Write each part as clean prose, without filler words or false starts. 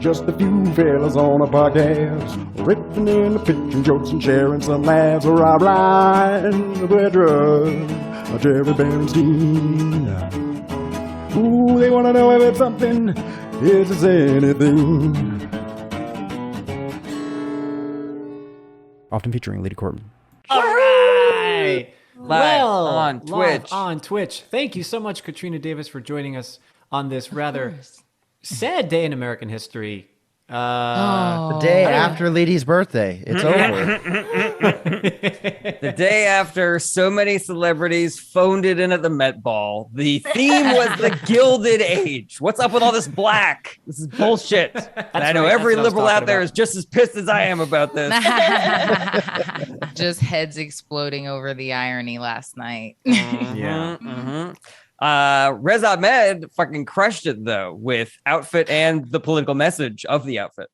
Just a few fellas on a podcast, ripping in the pitching jokes and sharing some laughs. Rob Ryan, Pedro, Jerry Bernstein. Ooh, they want to know if it's something, if it's anything. Often featuring Leedy Corbin. All right. Live on Twitch. Live on Twitch. Thank you so much, Katrina Davis, for joining us on this rather sad day in American history. The day after Leedy's birthday. It's over. The day after so many celebrities phoned it in at the Met Ball. The theme was the Gilded Age. What's up with all this black? This is bullshit. And I know every liberal out there is just as pissed as I am about this. Just heads exploding over the irony last night. Rez Ahmed fucking crushed it though with outfit and the political message of the outfit.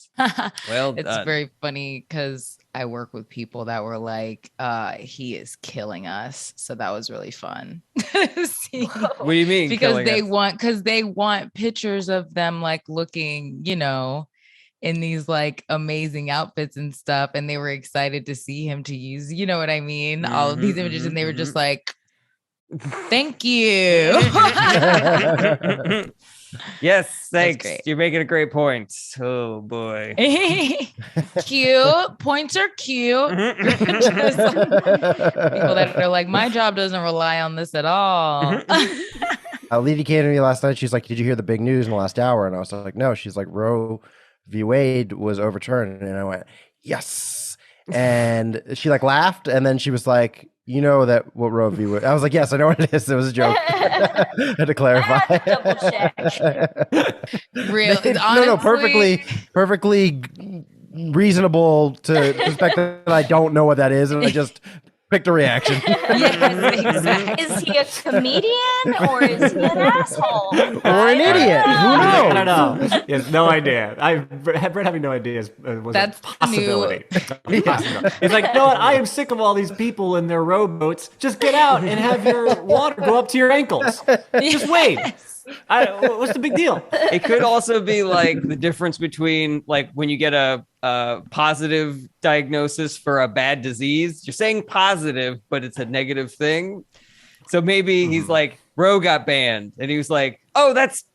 Well done. It's very funny because I work with people that were like, he is killing us. So that was really fun. What do you mean? Because they want pictures of them like looking, you know, in these like amazing outfits and stuff. And they were excited to see him to use, you know what I mean? All of these images. And they were just like, thank you. Yes, thanks. You're making a great point. Oh boy. Cute. Points are cute. Just people that are like, my job doesn't rely on this at all. Leedy came to me last night. She's like, did you hear the big news in the last hour? And I was like, no. She's like, Roe v. Wade was overturned. And I went, yes. And she like laughed. And then she was like, you know that what Roe v. Wade. I was like, yes, I know what it is. It was a joke. I had to clarify. Double check. Really? No, perfectly reasonable to suspect that I don't know what that is, and I just picked a reaction. Yes, exactly. Is he a comedian or is he an asshole? Or an idiot? Who knows? I don't know. He has no idea. Brett having no idea was That's a possibility. Yeah. It's like, you know what? I am sick of all these people in their rowboats. Just get out and have your water go up to your ankles. Just wait. What's the big deal? It could also be like the difference between like when you get a positive diagnosis for a bad disease. You're saying positive, but it's a negative thing. So maybe he's like, Roe got banned. And he was like, oh, that's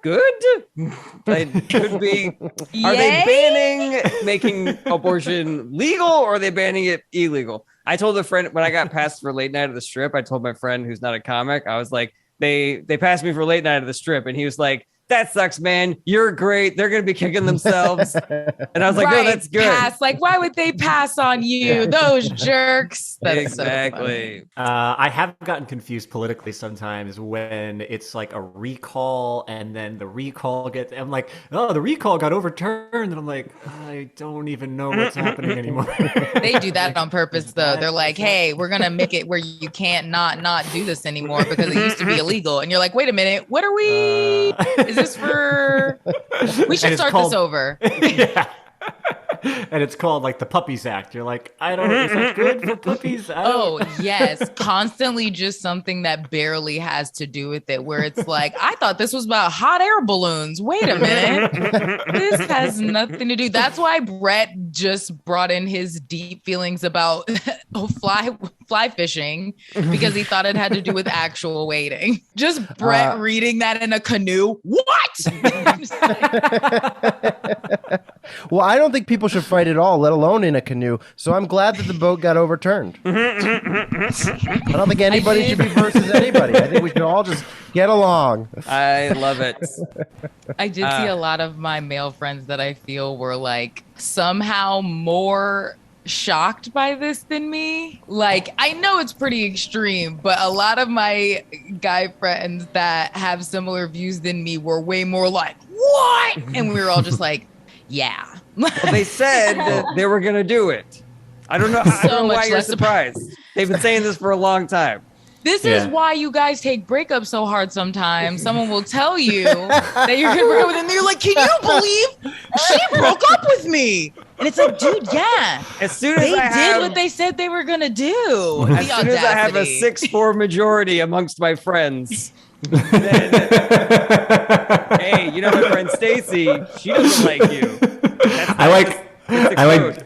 good? It could be. Are they banning making abortion legal or are they banning it illegal? I told a friend when I got passed for late night at the strip, I told my friend who's not a comic, I was like, they passed me for late night at the strip. And he was like, that sucks, man. You're great. They're going to be kicking themselves. And I was like, no, that's good. Like, why would they pass on you? Those jerks. That's exactly. So I have gotten confused politically sometimes when it's like a recall and then the recall I'm like, oh, the recall got overturned. And I'm like, I don't even know what's happening anymore. They do that on purpose, though. They're like, hey, we're going to make it where you can't not do this anymore because it used to be illegal. And you're like, wait a minute. What are we? Is this for? We should start this over. Yeah. And it's called like the Puppies Act. You're like, I don't know. Is that good for puppies? Yes. Constantly just something that barely has to do with it, where it's like, I thought this was about hot air balloons. Wait a minute. This has nothing to do. That's why Brett just brought in his deep feelings about fly fishing because he thought it had to do with actual wading. Just Brett reading that in a canoe. What? Well, I don't think people should fight at all, let alone in a canoe. So I'm glad that the boat got overturned. I don't think anybody should be versus anybody. I think we should all just get along. I love it. I did see a lot of my male friends that I feel were like somehow more shocked by this than me. Like, I know it's pretty extreme, but a lot of my guy friends that have similar views than me were way more like, what? And we were all just like, yeah. Well, they said they were going to do it. I don't know, why you're surprised. They've been saying this for a long time. This is why you guys take breakups so hard sometimes. Someone will tell you that you're going to break up with them. And you're like, can you believe she broke up with me? And it's like, dude, yeah. As soon as they did what they said they were going to do. As soon as I have a 6-4 majority amongst my friends, Hey, you know my friend Stacy, she doesn't like you. I like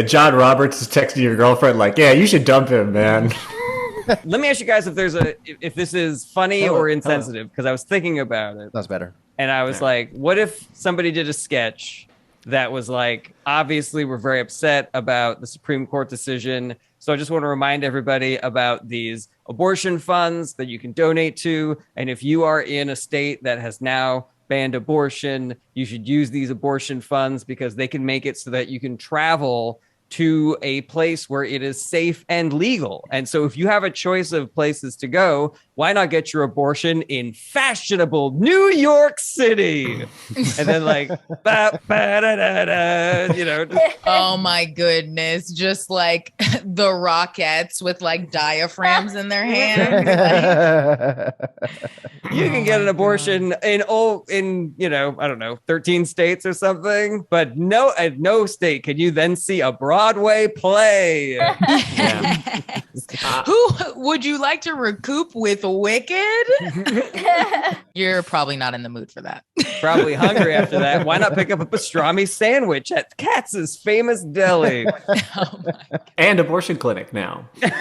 John Roberts is texting your girlfriend like, yeah, you should dump him, man. Let me ask you guys if this is funny or insensitive, because I was thinking about it. That's better. And I was like, what if somebody did a sketch that was like, obviously we're very upset about the Supreme Court decision. So I just want to remind everybody about these abortion funds that you can donate to. And if you are in a state that has now banned abortion, you should use these abortion funds because they can make it so that you can travel to a place where it is safe and legal. And so if you have a choice of places to go, why not get your abortion in fashionable New York City? And then like, you know. Oh my goodness. Just like the Rockettes with like diaphragms in their hands. You can get an abortion in you know, I don't know, 13 states or something, but at no state can you then see a Broadway play. Who would you like to recoup with Wicked? You're probably not in the mood for that. Probably hungry after that. Why not pick up a pastrami sandwich at Katz's famous deli? Oh my. And abortion clinic now. Because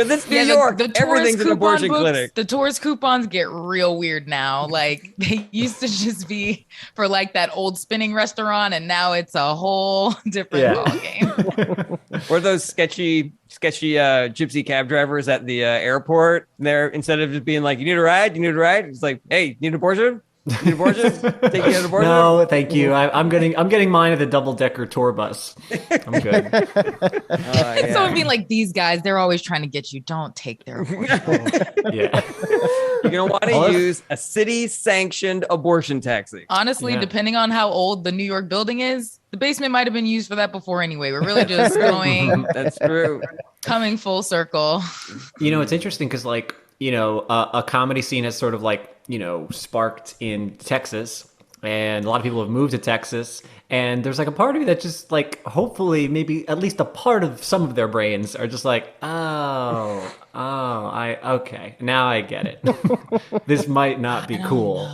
it's New York. Everything's an abortion clinic. The tourist coupons get real weird now. Like they used to just be for like that old spinning restaurant, and now it's a whole different ballgame. Or those sketchy gypsy cab drivers at the airport. They're, instead of just being like, you need a ride, it's like, hey, you need an abortion? You need an abortion? Take you an abortion? No, thank you. I'm getting mine at the double-decker tour bus. I'm good. Yeah. So I mean, like these guys, they're always trying to get you. Don't take their abortion. Yeah. You're going to want to use a city-sanctioned abortion taxi. Honestly, depending on how old the New York building is, the basement might have been used for that before anyway. We're really just going. That's true. Coming full circle. You know, it's interesting because, like, you know, a comedy scene has sort of like, you know, sparked in Texas, and a lot of people have moved to Texas. And there's like a part of me that just like, hopefully, maybe at least a part of some of their brains are just like, okay, now I get it. This might not be cool.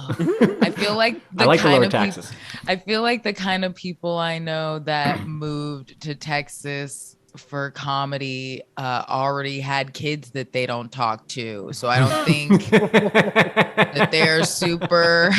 I feel like I like the lower taxes. I feel like the kind of people I know that moved to Texas for comedy already had kids that they don't talk to. So I don't think that they're super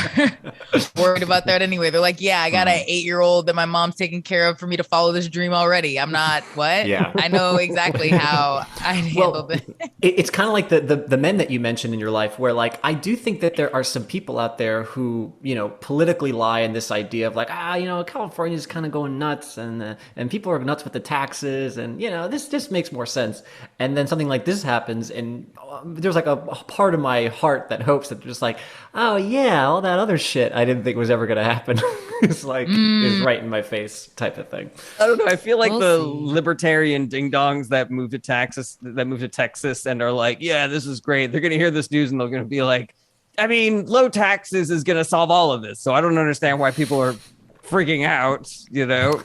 worried about that anyway. They're like, yeah, I got an 8-year-old that my mom's taking care of for me to follow this dream already. I'm not, what? Yeah. I know exactly how I handled it. It's kind of like the men that you mentioned in your life where, like, I do think that there are some people out there who, you know, politically lie in this idea of like, you know, California's kind of going nuts and people are nuts with the taxes and, you know, this just makes more sense. And then something like this happens and there's like a part of my heart that hopes that just like, oh yeah, all that other shit I didn't think was ever going to happen is like, is right in my face type of thing. I don't know. I feel like libertarian ding-dongs that move to Texas and are like, yeah, this is great. They're going to hear this news and they're going to be like, I mean, low taxes is going to solve all of this. So I don't understand why people are freaking out, you know.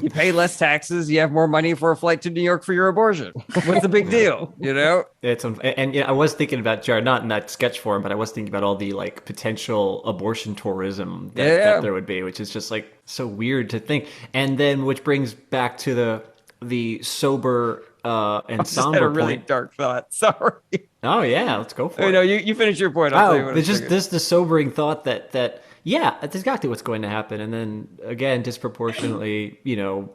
You pay less taxes, you have more money for a flight to New York for your abortion. What's the big deal, you know? And yeah, I was thinking about Jarret, not in that sketch form, but I was thinking about all the like potential abortion tourism that there would be, which is just like so weird to think. And then which brings back to the sober and somber had a really point. Dark thought. Sorry. Oh yeah, let's go for it. No, you finish your point. It's just the sobering thought that yeah, that's exactly what's going to happen. And then again, disproportionately, you know,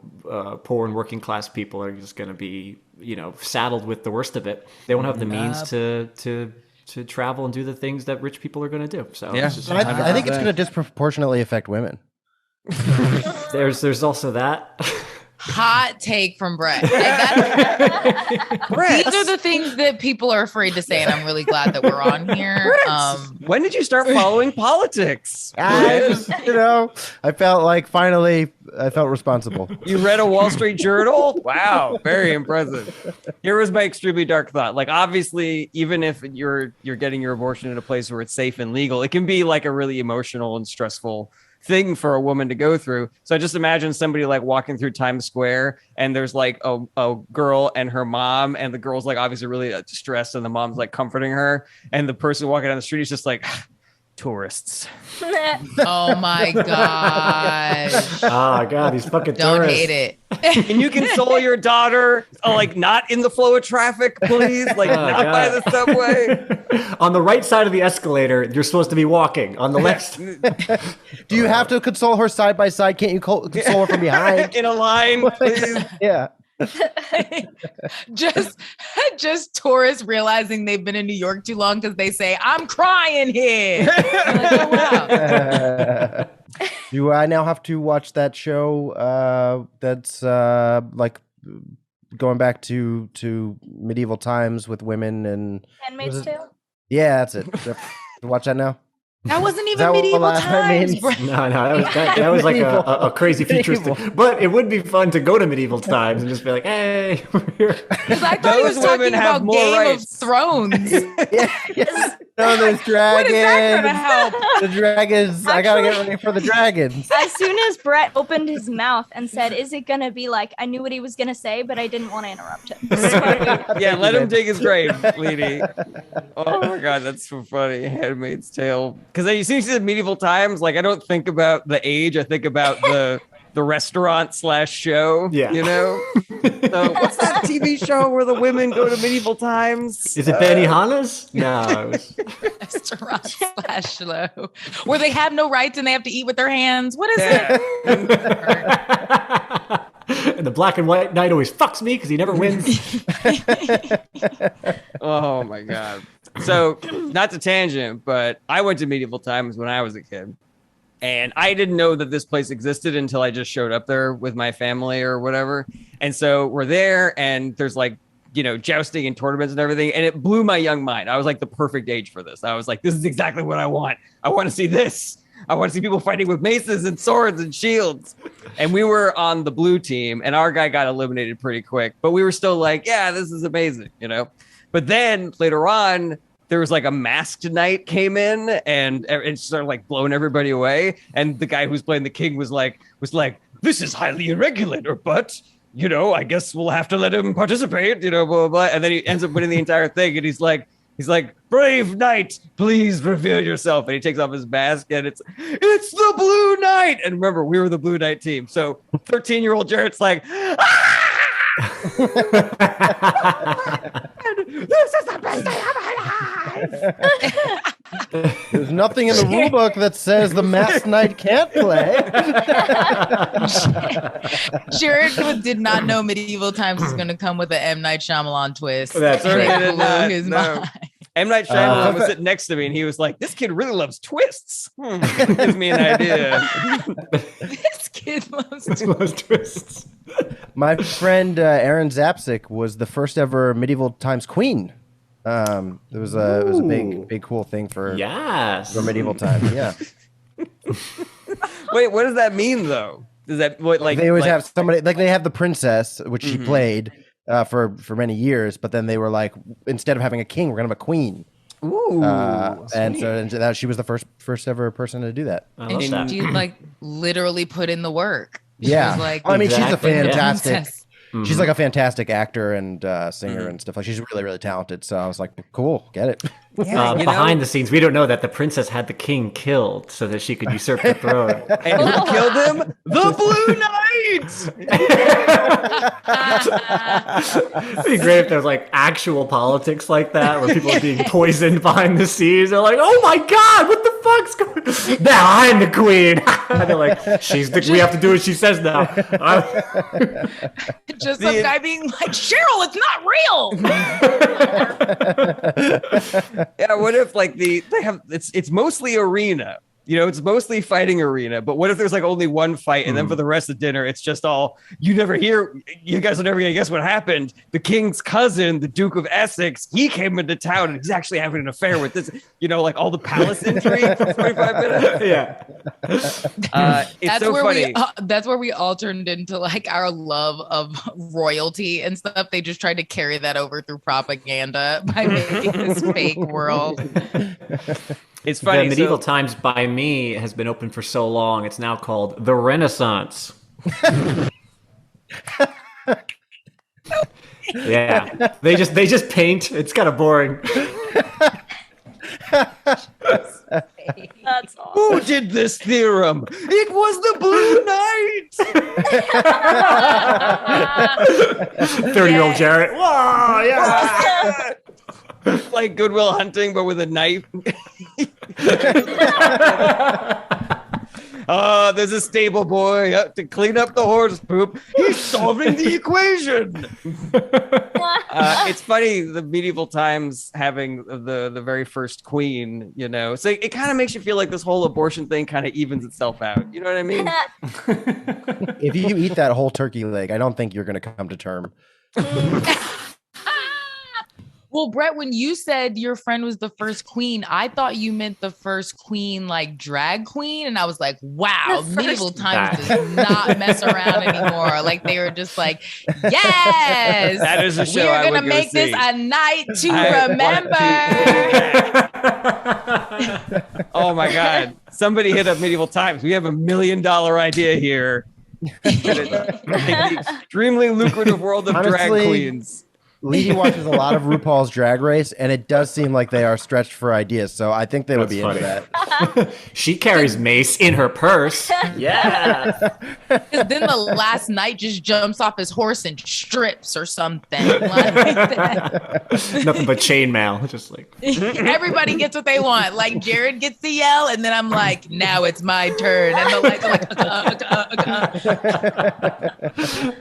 poor and working class people are just going to be, you know, saddled with the worst of it. They won't have the means to travel and do the things that rich people are going to do. So yeah, I think it's going to disproportionately affect women. There's also that. Hot take from Brett. These are the things that people are afraid to say, and I'm really glad that we're on here. When did you start following politics? I felt like finally I felt responsible. You read a Wall Street Journal? Wow, very impressive. Here was my extremely dark thought. Like, obviously, even if you're getting your abortion in a place where it's safe and legal, it can be like a really emotional and stressful thing for a woman to go through. So I just imagine somebody like walking through Times Square and there's like a girl and her mom, and the girl's like obviously really distressed, and the mom's like comforting her, and the person walking down the street is just like, tourists. Oh my gosh. Oh god, these fucking Don't tourists. hate it. Can you console your daughter? Like not in the flow of traffic, please. Like not by the subway. On the right side of the escalator, you're supposed to be walking. On the left, Do you have to console her side by side? Can't you console her from behind? In a line, please. Yeah. just tourists realizing they've been in New York too long because they say, I'm crying here. I'm like, oh, wow. Do I now have to watch that show that's like going back to medieval times with women and Handmaid's Tale. yeah, that's it. Watch that now. That wasn't that even what medieval last time times. means? bro. no, that was like a crazy futuristic. But it would be fun to go to medieval times and just be like, hey, we're here. 'Cause I thought he was Those women talking have about more Game rights. of Thrones. Yeah. No, there's What dragons. is that gonna help? The dragons. I gotta get Actually- ready for the dragons. As soon as Brett opened his mouth and said, "Is it gonna be like?" I knew what he was gonna say, but I didn't want to interrupt him. So, Yeah, let him dig his grave, Leedy. Oh my god, that's so funny. Handmaid's Tale. Because you see, medieval times. Like I don't think about the age. I think about the restaurant / show. Yeah. You know. So what's that TV show where the women go to medieval times? Is it Benihana's? No. It was... Restaurant / slow, where they have no rights and they have to eat with their hands. What is Yeah. it? And the black and white knight always fucks me because he never wins. Oh my god. So not to tangent, but I went to medieval times when I was a kid. And I didn't know that this place existed until I just showed up there with my family or whatever. And so we're there and there's like, you know, jousting and tournaments and everything. And it blew my young mind. I was like the perfect age for this. I was like, this is exactly what I want. I want to see this. I want to see people fighting with maces and swords and shields. And we were on the blue team and our guy got eliminated pretty quick. But we were still like, yeah, this is amazing, you know? But then later on, there was like a masked knight came in and started like blowing everybody away. And the guy who's playing the king was like, this is highly irregular, but you know, I guess we'll have to let him participate, you know, blah, blah, blah. And then he ends up winning the entire thing. And he's like, brave knight, please reveal yourself. And he takes off his mask and it's the blue knight. And remember, we were the blue knight team. So 13-year-old Jarret's like, ah! This is the best day of my life. There's nothing in the rule book that says the masked knight can't play. Jarret did not know medieval times was going to come with an M. Night Shyamalan twist. That's And right. it blew his No. mind. M. Night Shyamalan was sitting next to me and he was like, this kid really loves twists. Gives me an idea. This kid loves to. Those twists. My friend Aaron Zapsik was the first ever medieval times queen. It was a big cool thing for Yes. medieval times. Yeah, Wait, what does that mean though? Does that what like they always like, have somebody like they have the princess, which she played for many years, but then they were like, instead of having a king, we're gonna have a queen. Ooh, And that she was the first ever person to do that. I love that. And she like literally put in the work. She Yeah, was like, I mean, she's a Exactly. fantastic. princess. She's like a fantastic actor and singer and stuff. Like she's really, really talented. So I was like, cool, get it. you know? Behind the scenes, we don't know that the princess had the king killed so that she could usurp the throne. And who killed him? The Blue Knight. It'd be great if there was like actual politics like that, where people are being poisoned behind the scenes. They're like, "Oh my god, what the fuck's going on? Now I'm the queen." And they're like, we have to do what she says now." Just some guy being like, Cheryl, it's not real. Yeah, what if like they have it's mostly arena. You know, it's mostly fighting arena, but what if there's like only one fight and then for the rest of dinner, it's just all, you guys are never gonna guess what happened. The king's cousin, the Duke of Essex, he came into town and he's actually having an affair with this, you know, like all the palace intrigue for 45 minutes. Yeah. It's That's so where funny. that's where we all turned into like our love of royalty and stuff. They just tried to carry that over through propaganda by making this fake world. It's funny. The medieval times by me has been open for so long. It's now called the Renaissance. Yeah, they just paint. It's kind of boring. That's awesome. Who did this theorem? It was the Blue Knight. 30-year-old Jarret. Whoa, yeah. Like Goodwill Hunting, but with a knife. There's a stable boy to clean up the horse poop. He's solving the equation. It's funny, the medieval times having the very first queen, you know. So it kind of makes you feel like this whole abortion thing kind of evens itself out. You know what I mean? If you eat that whole turkey leg, I don't think you're going to come to term. Well, Brett, when you said your friend was the first queen, I thought you meant the first queen, like drag queen. And I was like, wow, medieval times does not mess around anymore. Like they were just like, yes, That is a show we're I going would to go make see. this a night to remember. Oh my God. Somebody hit up medieval times. We have $1 million idea here. The extremely lucrative world of drag Honestly, queens. Leedy watches a lot of RuPaul's Drag Race, and it does seem like they are stretched for ideas. So I think they would That's be funny. into that. She carries mace in her purse. Yeah. Then the last knight just jumps off his horse and strips or something. Like that. Nothing but chainmail. Just like. Everybody gets what they want. Like Jarret gets to yell, and then I'm like, now it's my turn. And the lights are like,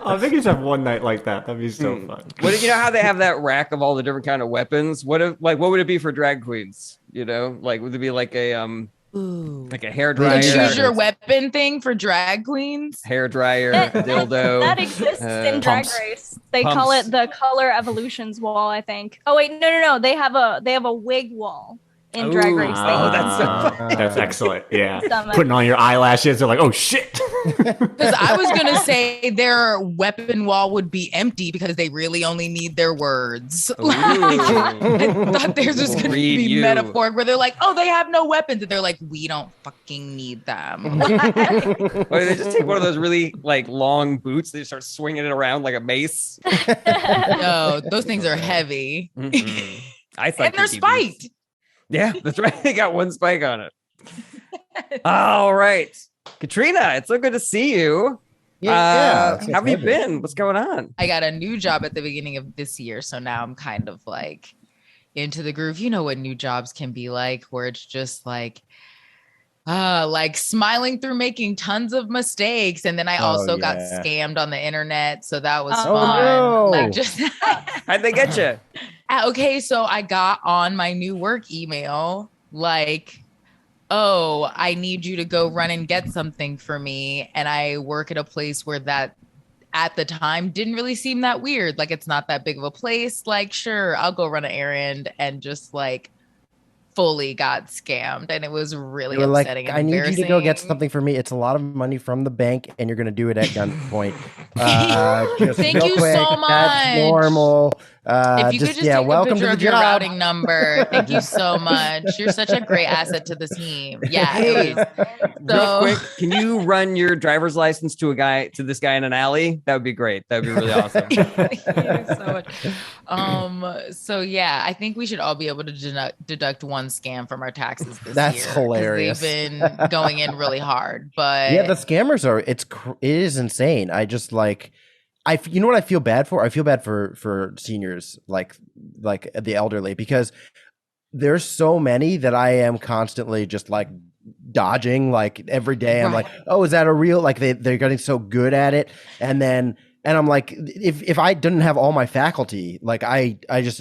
Oh, I think you should have one night like that. That'd be so fun. What, you know how they have that rack of all the different kind of weapons? What would it be for drag queens? You know, like would it be like a hair the dryer, choose your weapon thing for drag queens. hair dryer, dildo? That exists in Drag Pumps. Race. They call it the Color Evolutions wall, I think. Oh wait, no. They have a wig wall in Drag Race. Oh, that's so That's excellent. Yeah. Stomach. Putting on your eyelashes. They're like, oh, shit. Because I was gonna say their weapon wall would be empty because they really only need their words. Like, I thought theirs was gonna Read be you. metaphoric where they're like, oh, they have no weapons, and they're like, we don't fucking need them. Or they just take one of those really like long boots. They start swinging it around like a mace. No, those things are heavy, I thought and they're spiked. Yeah, that's right. They got one spike on it. All right, Katrina, it's so good to see you. Yeah, how have you been? What's going on? I got a new job at the beginning of this year, so now I'm kind of like into the groove. You know what new jobs can be like, where it's just like smiling through making tons of mistakes. And then I also got scammed on the internet, so that was fun. no. Like just How'd they get you? okay, so I got on my new work email like, oh, I need you to go run and get something for me. And I work at a place where that at the time didn't really seem that weird. Like it's not that big of a place. Like, sure, I'll go run an errand, and just like fully got scammed. And it was really They were like, upsetting. And I need you to go get embarrassing. something for me. It's a lot of money from the bank, and you're going to do it at gunpoint. Just Thank real you quick, so much. That's normal. If you could just take a welcome picture to of the your job. routing number, thank you so much. You're such a great asset to the team. Yeah. It was, Real quick, can you run your driver's license to this guy in an alley? That would be great. That would be really awesome. Thank you so much. So yeah, I think we should all be able to deduct one scam from our taxes this That's year. 'Cause hilarious. They've been going in really hard, but Yeah, the scammers are. It is insane. I just like. You know what I feel bad for? I feel bad for seniors, like the elderly, because there's so many that I am constantly just like dodging, like every day. I'm Right. like, oh, is that a real? Like they're getting so good at it, and I'm like, if I didn't have all my faculty, like I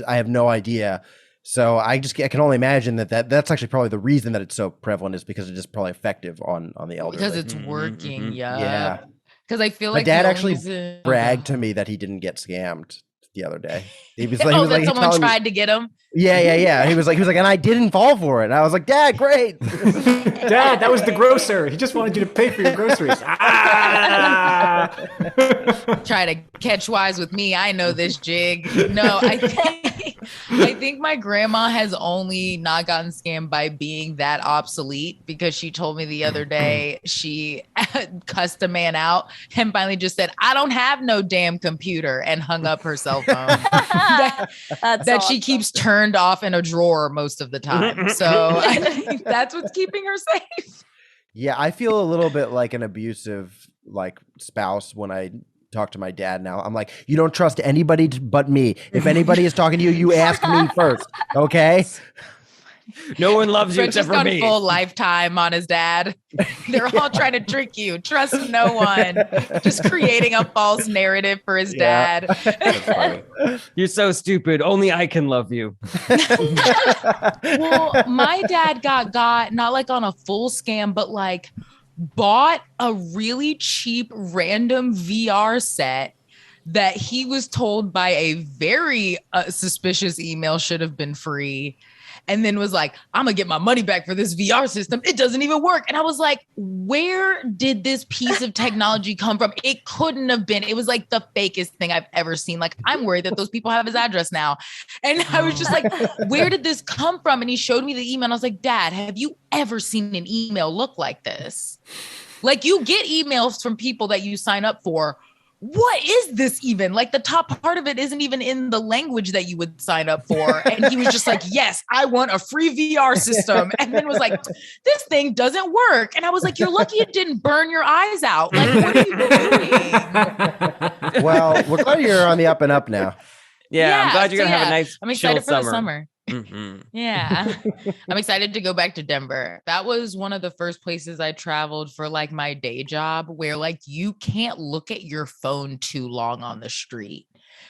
have no idea. So I can only imagine that's actually probably the reason that it's so prevalent, is because it's just probably effective on the elderly. because it's working. Yeah. Because I feel My like dad the only actually reason- bragged to me that he didn't get scammed the other day. He was Oh, that he someone telling me- tried to get him. Yeah. He was like, and I didn't fall for it. And I was like, Dad, great. Dad, that was the grocer. He just wanted you to pay for your groceries. Try to catch wise with me. I know this jig. No, I think I think my grandma has only not gotten scammed by being that obsolete, because she told me the other day she cussed a man out and finally just said, I don't have no damn computer, and hung up her cell phone that she keeps turned off in a drawer most of the time. So I think that's what's keeping her safe. Yeah, I feel a little bit like an abusive spouse when I talk to my dad now. I'm like, you don't trust anybody but me. If anybody is talking to you, you ask me first, okay? No one loves you French has except for gone me. full Lifetime on his dad. They're all trying to trick you. Trust no one. Just creating a false narrative for his dad. That's funny. You're so stupid. Only I can love you. Well, my dad got not like on a full scam, but like bought a really cheap random VR set that he was told by a very suspicious email should have been free. And then was like, I'm gonna get my money back for this VR system. It doesn't even work. And I was like, where did this piece of technology come from? It couldn't have been. It was like the fakest thing I've ever seen. Like, I'm worried that those people have his address now. And I was just like, where did this come from? And he showed me the email. And I was like, Dad, have you ever seen an email look like this? Like, you get emails from people that you sign up for. What is this even? Like, the top part of it isn't even in the language that you would sign up for. And he was just like, yes, I want a free VR system. And then was like, this thing doesn't work. And I was like, you're lucky it didn't burn your eyes out. Like, what are you doing? Well, we're glad you're on the up and up now. Yeah, I'm glad you're going to have a nice I'm excited chill for the summer. Mm-hmm. Yeah. I'm excited to go back to Denver. That was one of the first places I traveled for like my day job, where like you can't look at your phone too long on the street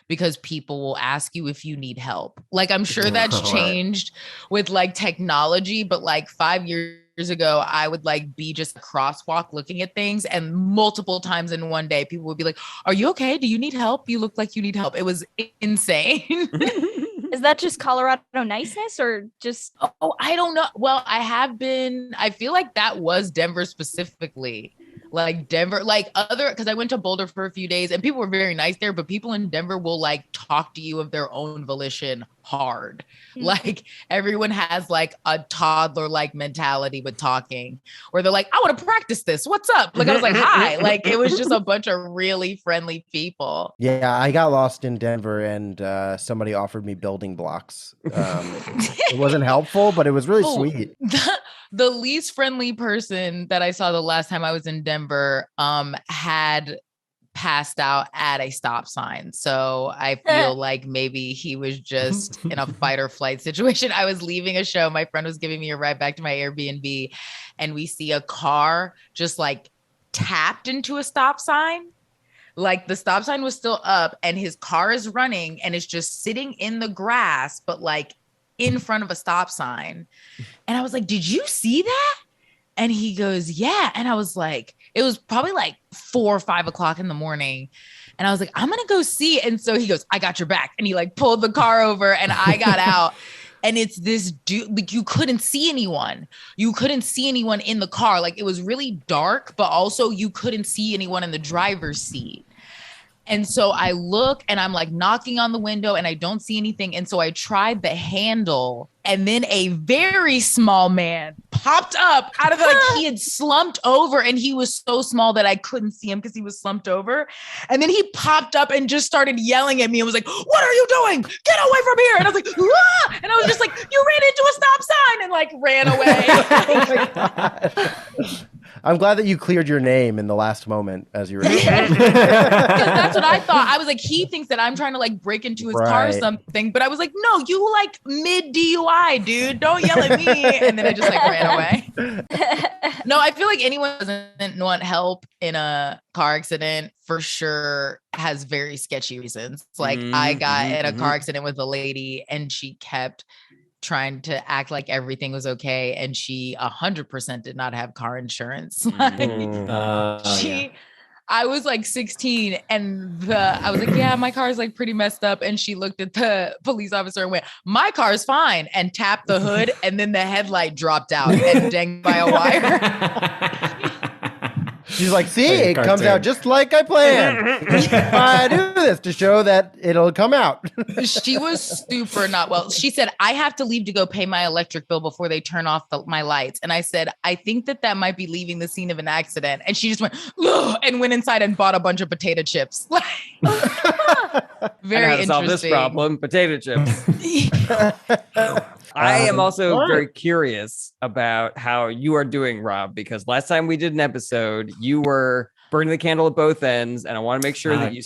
because people will ask you if you need help. Like, I'm sure that's changed with like technology, but like 5 years ago, I would like be just a crosswalk looking at things, and multiple times in one day, people would be like, are you okay? Do you need help? You look like you need help. It was insane. Is that just Colorado niceness or just? Oh, I don't know. Well, I feel like that was Denver specifically. Like Denver, like because I went to Boulder for a few days and people were very nice there, but people in Denver will like talk to you of their own volition hard. Mm-hmm. Like everyone has like a toddler like mentality with talking, where they're like, I want to practice this. What's up? Like I was like, hi. Like it was just a bunch of really friendly people. Yeah, I got lost in Denver and somebody offered me building blocks. It wasn't helpful, but it was really sweet. The least friendly person that I saw the last time I was in Denver had passed out at a stop sign. So I feel like maybe he was just in a fight or flight situation. I was leaving a show. My friend was giving me a ride back to my Airbnb, and we see a car just like tapped into a stop sign. Like the stop sign was still up and his car is running and it's just sitting in the grass, but like in front of a stop sign. And I was like, did you see that? And he goes, yeah. And I was like, it was probably like 4 or 5 o'clock in the morning. And I was like, I'm going to go see. And so he goes, I got your back. And he like pulled the car over and I got out. And it's this dude, like you couldn't see anyone. You couldn't see anyone in the car. Like it was really dark, but also you couldn't see anyone in the driver's seat. And so I look and I'm like knocking on the window and I don't see anything. And so I tried the handle, and then a very small man popped up out of the, like he had slumped over, and he was so small that I couldn't see him because he was slumped over. And then he popped up and just started yelling at me and was like, what are you doing? Get away from here. And I was like, ah! And I was just like, you ran into a stop sign, and like ran away. Oh my God. I'm glad that you cleared your name in the last moment as you were. That's what I thought. I was like, he thinks that I'm trying to like break into his car or something. But I was like, no, you like mid DUI, dude. Don't yell at me. And then I just like ran away. No, I feel like anyone who doesn't want help in a car accident for sure has very sketchy reasons. Like I got in a car accident with a lady and she kept trying to act like everything was okay, and she 100% did not have car insurance. I was like 16 and I was like, yeah, my car's like pretty messed up. And she looked at the police officer and went, my car's fine, and tapped the hood, and then the headlight dropped out and danged by a wire. She's like, see, Like a it comes cartoon. out just like I planned. I do this to show that it'll come out. She was super not well. She said, I have to leave to go pay my electric bill before they turn off my lights. And I said, I think that might be leaving the scene of an accident. And she just went, ugh, and went inside and bought a bunch of potato chips. Very I know how to solve this interesting. problem. Potato chips. I am also all right. very curious about how you are doing, Rob, because last time we did an episode, you were burning the candle at both ends, and I want to make sure that you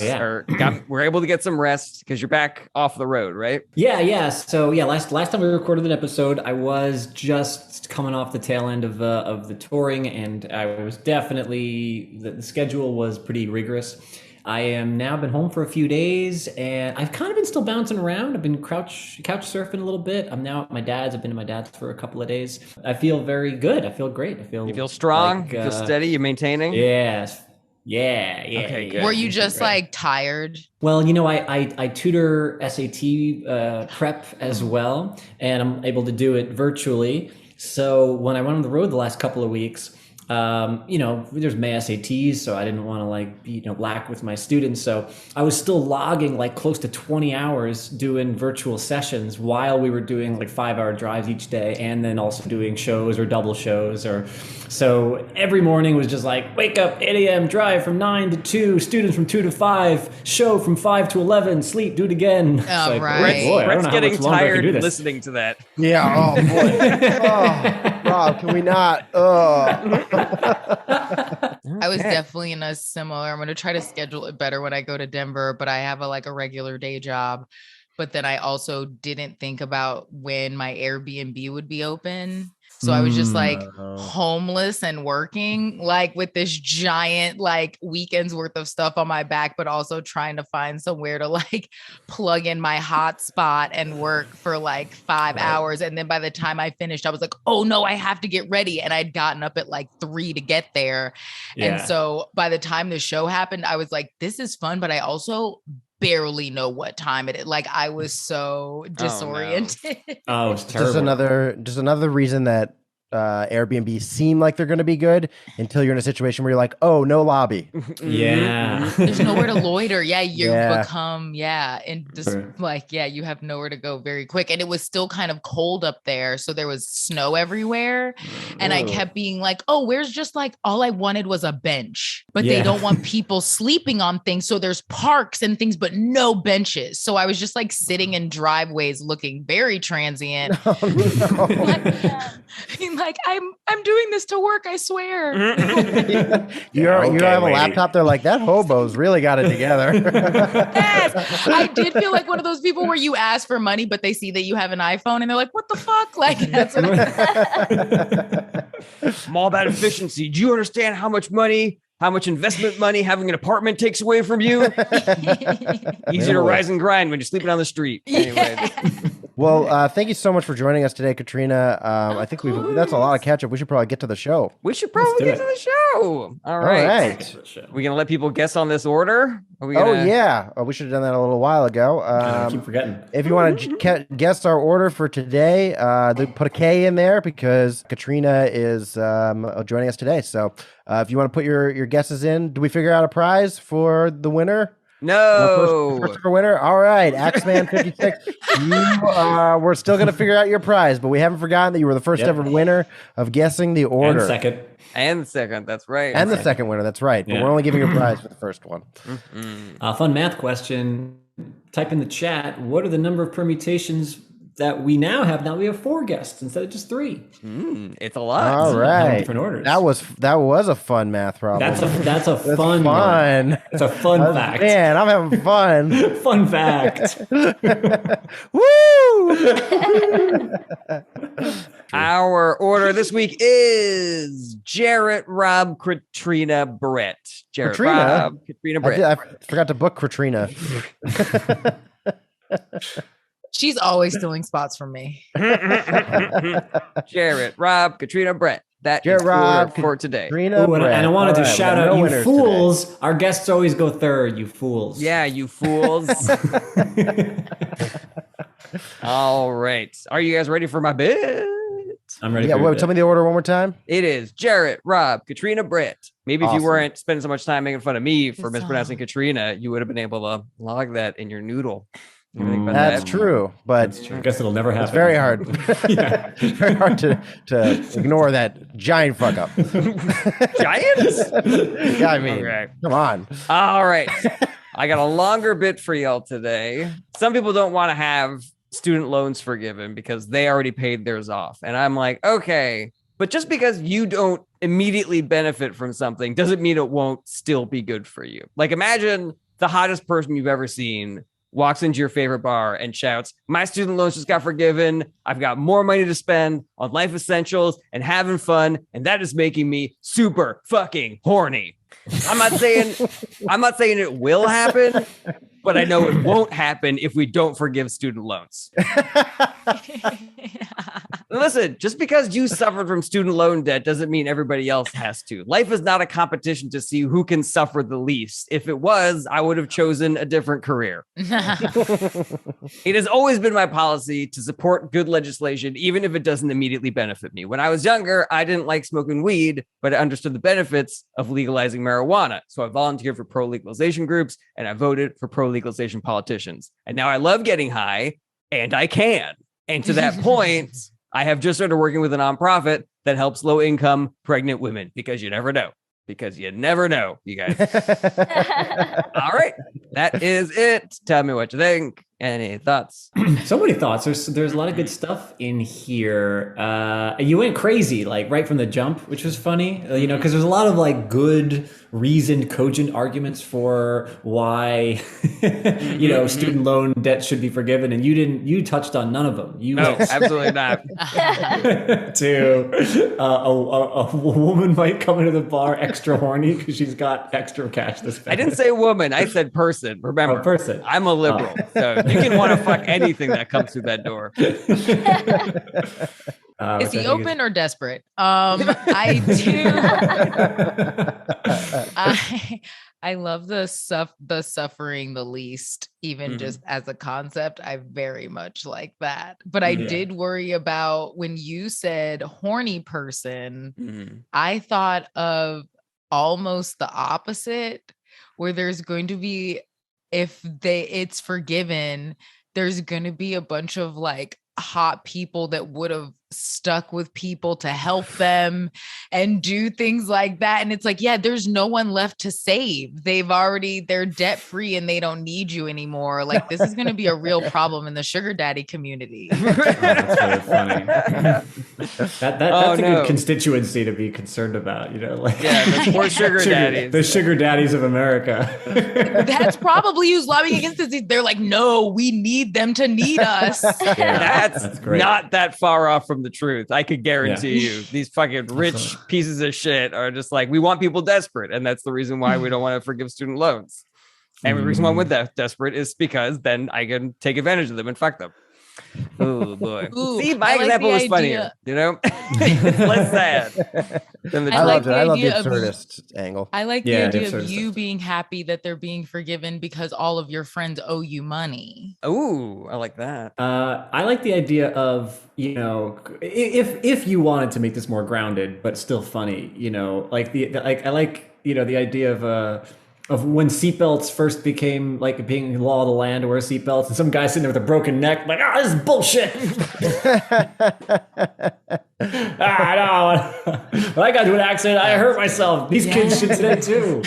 were able to get some rest because you're back off the road, right? Yeah. So last time we recorded an episode, I was just coming off the tail end of the touring, and I was definitely the schedule was pretty rigorous. I am now been home for a few days, and I've kind of been still bouncing around. I've been couch surfing a little bit. I'm now at my dad's. I've been to my dad's for a couple of days. I feel very good. I feel great. You feel strong. like, You feel steady. You're maintaining. Yes. Yeah. Okay, good. Were you just like tired? Well, I tutor SAT prep as well, and I'm able to do it virtually. So when I went on the road the last couple of weeks, there's May SATs, so I didn't want to lack with my students. So I was still logging like close to 20 hours doing virtual sessions while we were doing like 5-hour drives each day, and then also doing shows or double shows. So every morning was just like, wake up, 8 a.m., drive from 9 to 2, students from 2 to 5, show from 5 to 11, sleep, do it again. It's Oh, like, right. boy, I don't Brett's know how getting much longer I can do tired this. listening to that. Yeah. Oh boy. Oh, Rob, can we not? I was Okay. definitely in a similar. I'm going to try to schedule it better when I go to Denver, but I have a regular day job. But then I also didn't think about when my Airbnb would be open. So I was just like homeless and working with this giant weekend's worth of stuff on my back, but also trying to find somewhere to plug in my hotspot and work for 5 hours. And then by the time I finished, I was like, oh no, I have to get ready. And I'd gotten up at 3 to get there. Yeah. And so by the time the show happened, I was like, this is fun, but I also barely know what time it is. I was so disoriented. Oh, it's terrible. Just another reason that Airbnb seem like they're going to be good until you're in a situation where you're like, oh, no lobby. Yeah. There's nowhere to loiter. Yeah, you Yeah. become, and just Sure. you have nowhere to go very quick. And it was still kind of cold up there. So there was snow everywhere. And I kept being like, oh, where's just all I wanted was a bench, but they Yeah. don't want people sleeping on things. So there's parks and things, but no benches. So I was just sitting in driveways looking very transient. I'm doing this to work, I swear. You have a laptop. They're like, that hobo's really got it together. Yes, I did feel like one of those people where you ask for money, but they see that you have an iPhone and they're like, what the fuck? That's what I'm all about efficiency. Do you understand how much investment money having an apartment takes away from you? Easier to rise and grind when you're sleeping on the street. Anyway. Well, thank you so much for joining us today, Katrina. I think that's a lot of catch up. We should probably get to the show. We should probably get to the show. All right. We gonna let people guess on this order? Are we gonna... Oh yeah, we should have done that a little while ago. I keep forgetting. If you want to guess our order for today, put a K in there because Katrina is joining us today. So if you want to put your guesses in, do we figure out a prize for the winner? No. First for winner. All right, Axeman 56. We're still gonna figure out your prize, but we haven't forgotten that you were the first ever winner of guessing the order. And the second. That's right. And the second winner, that's right. But we're only giving you a prize for the first one. Fun math question. Type in the chat. What are the number of permutations that we now have? Now we have 4 guests instead of just 3. It's a lot. All right. Different orders. That was a fun math problem. That's a fun one. fun. It's a fun fact. Man, I'm having fun. Fun fact. Woo! Our order this week is Jarret, Rob, Katrina, Brett. Jarret, Katrina? Rob, Katrina, Brett. I forgot to book Katrina. She's always stealing spots from me. Jarret, Rob, Katrina, Brett. That Jarret, is Rob, order for today. Katrina, Ooh, and Brett. I wanted to All right, shout well, out, no you winners fools. Our guests always go third, you fools. Yeah, you fools. All right. Are you guys ready for my bit? I'm ready Yeah, for tell me the order one more time. It is Jarret, Rob, Katrina, Britt. Maybe if you Awesome. weren't spending so much time making fun of me for Good mispronouncing song. Katrina, you would have been able to log that in your noodle. What do you think about That's that? true, but That's true. I guess it'll never happen. it's very hard. Yeah. It's very hard to ignore that giant fuck up. Giants? Yeah, I mean, Okay. come on. All right. I got a longer bit for y'all today. Some people don't want to have student loans forgiven because they already paid theirs off. And I'm like, okay, but just because you don't immediately benefit from something doesn't mean it won't still be good for you. Like, imagine the hottest person you've ever seen walks into your favorite bar and shouts, my student loans just got forgiven. I've got more money to spend on life essentials and having fun. And that is making me super fucking horny. I'm not saying it will happen, but I know it won't happen if we don't forgive student loans. Listen, just because you suffered from student loan debt doesn't mean everybody else has to. Life is not a competition to see who can suffer the least. If it was, I would have chosen a different career. It has always been my policy to support good legislation, even if it doesn't immediately benefit me. When I was younger, I didn't like smoking weed, but I understood the benefits of legalizing marijuana. So I volunteered for pro-legalization groups and I voted for pro-legalization politicians. And now I love getting high and I can. And to that point, I have just started working with a nonprofit that helps low-income pregnant women because you never know. Because you never know, you guys. All right. That is it. Tell me what you think. Any thoughts? So many thoughts. There's a lot of good stuff in here. You went crazy like right from the jump, which was funny. Because there's a lot of like good, reasoned, cogent arguments for why student loan debt should be forgiven, and you touched on none of them. No, absolutely not. A woman might come into the bar extra horny because she's got extra cash to spend. I didn't say woman. I said person. Remember, person. I'm a liberal, so you can want to fuck anything that comes through that door. Is he open or desperate? I do. I love the suffering the least, even just as a concept. I very much like that. But I did worry about when you said horny person, I thought of almost the opposite, where there's going to be, if it's forgiven, there's going to be a bunch of like hot people that would have stuck with people to help them and do things like that. And it's like, yeah, there's no one left to save. They're debt free and they don't need you anymore. Like, this is going to be a real problem in the sugar daddy community. That's really funny. That's a good constituency to be concerned about, the poor sugar daddies. The sugar daddies of America. That's probably who's lobbying against this. They're like, no, we need them to need us. That's great. Not that far off from the truth. I could guarantee you these fucking rich pieces of shit are just like, we want people desperate. And that's the reason why we don't want to forgive student loans. And the reason why we're desperate is because then I can take advantage of them and fuck them. Oh boy. Ooh, see, my example was funnier, It's less sad than the I love the idea of absurdist angle. I like the Yeah, idea the of absurdist you stuff. being happy that they're being forgiven because all of your friends owe you money. Ooh, I like that. I like the idea of, if you wanted to make this more grounded but still funny, I like the idea of when seatbelts first became like being law of the land to wear seatbelts, and some guy sitting there with a broken neck, like, this is bullshit. I know. When I got into an accident, I hurt myself. These kids should today too.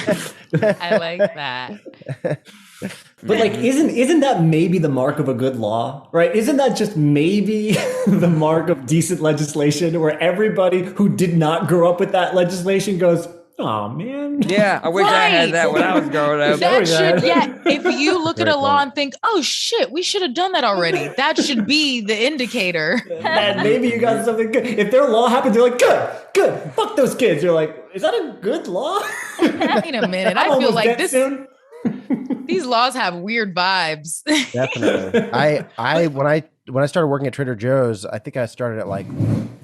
I like that. But like, isn't that maybe the mark of a good law, right? Isn't that just maybe the mark of decent legislation, where everybody who did not grow up with that legislation goes, oh man. Yeah, I wish I had that when I was growing up. If you look at a law and think, oh shit, we should have done that already, that should be the indicator. And maybe you got something good. If their law happens, you're like, good, fuck those kids. You're like, is that a good law? Wait a minute, I feel like this. These laws have weird vibes. Definitely. When I started working at Trader Joe's, I think I started at like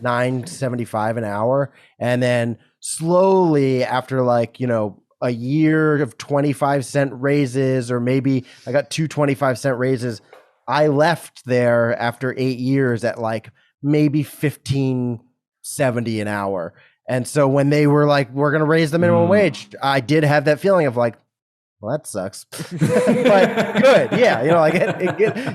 $9.75 an hour, and then slowly after a year of 25-cent raises, or maybe I got 2 25-cent raises, I left there after 8 years at like maybe $15 $70 an hour. And so when they were like, we're going to raise the minimum wage, I did have that feeling of like, well, that sucks. But good. Yeah. You know, like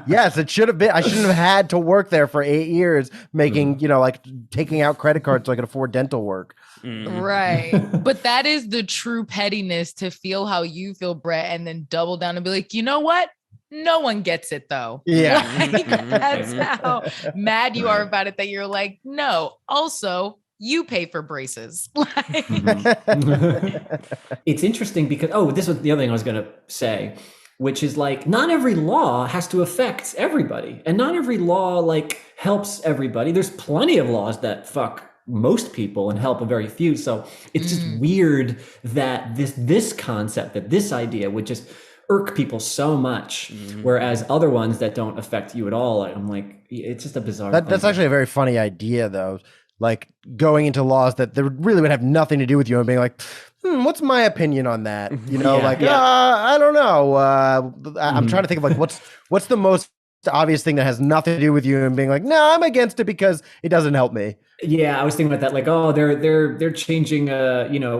yes, it should have been. I shouldn't have had to work there for 8 years making, you know, like taking out credit cards so I could afford dental work. Right. But that is the true pettiness, to feel how you feel, Brett, and then double down and be like, you know what? No one gets it though. Yeah. Like, that's how mad you are about it, that you're like, no, also you pay for braces. Like, It's interesting because, this was the other thing I was going to say, which is like, not every law has to affect everybody, and not every law like helps everybody. There's plenty of laws that fuck most people and help a very few. So it's just weird that this concept, that this idea would just irk people so much, whereas other ones that don't affect you at all, I'm like, it's just a bizarre thing. That's actually a very funny idea, though. Like going into laws that really would have nothing to do with you and being like, what's my opinion on that? You know, I don't know. I'm trying to think of like, what's the most obvious thing that has nothing to do with you, and being like, no, I'm against it because it doesn't help me. Yeah, I was thinking about that. Like, they're changing,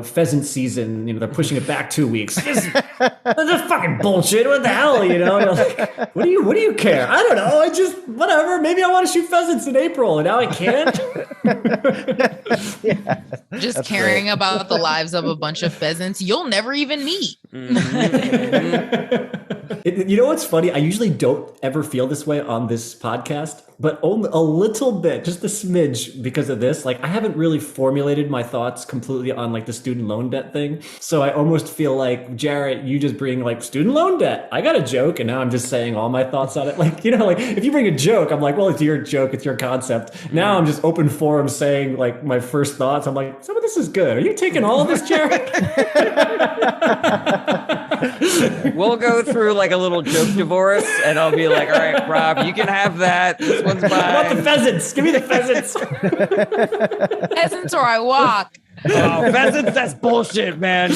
pheasant season. You know, they're pushing it back 2 weeks. This is fucking bullshit. What the hell? You know, and like, what do you care? I don't know. I just whatever. Maybe I want to shoot pheasants in April, and now I can't. just caring about the lives of a bunch of pheasants you'll never even meet. You know what's funny? I usually don't ever feel this way on this podcast, but only a little bit, just a smidge, because of this. Like, I haven't really formulated my thoughts completely on like the student loan debt thing. So I almost feel like, Jarret, you just bring like student loan debt. I got a joke, and now I'm just saying all my thoughts on it. Like, you know, like if you bring a joke, I'm like, well, it's your joke, it's your concept. Now I'm just open forum saying like my first thoughts. I'm like, some of this is good. Are you taking all of this, Jarret? We'll go through like a little joke divorce, and I'll be like, all right, Rob, you can have that. This one's mine. How about the pheasants? Give me the pheasants. Pheasants or I walk. Oh, pheasants, that's bullshit, man.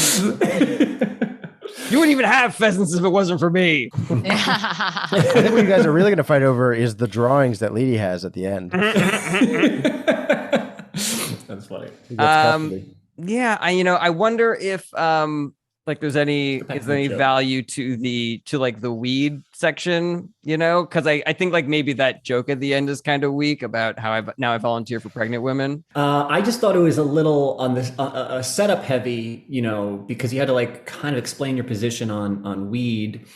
You wouldn't even have pheasants if it wasn't for me. I think what you guys are really going to fight over is the drawings that Leedy has at the end. That's funny. Yeah, I wonder if like there's any value to the weed section, you know, because I think like maybe that joke at the end is kind of weak about how I volunteer for pregnant women. I just thought it was a little on this setup heavy, you know, because you had to like kind of explain your position on weed,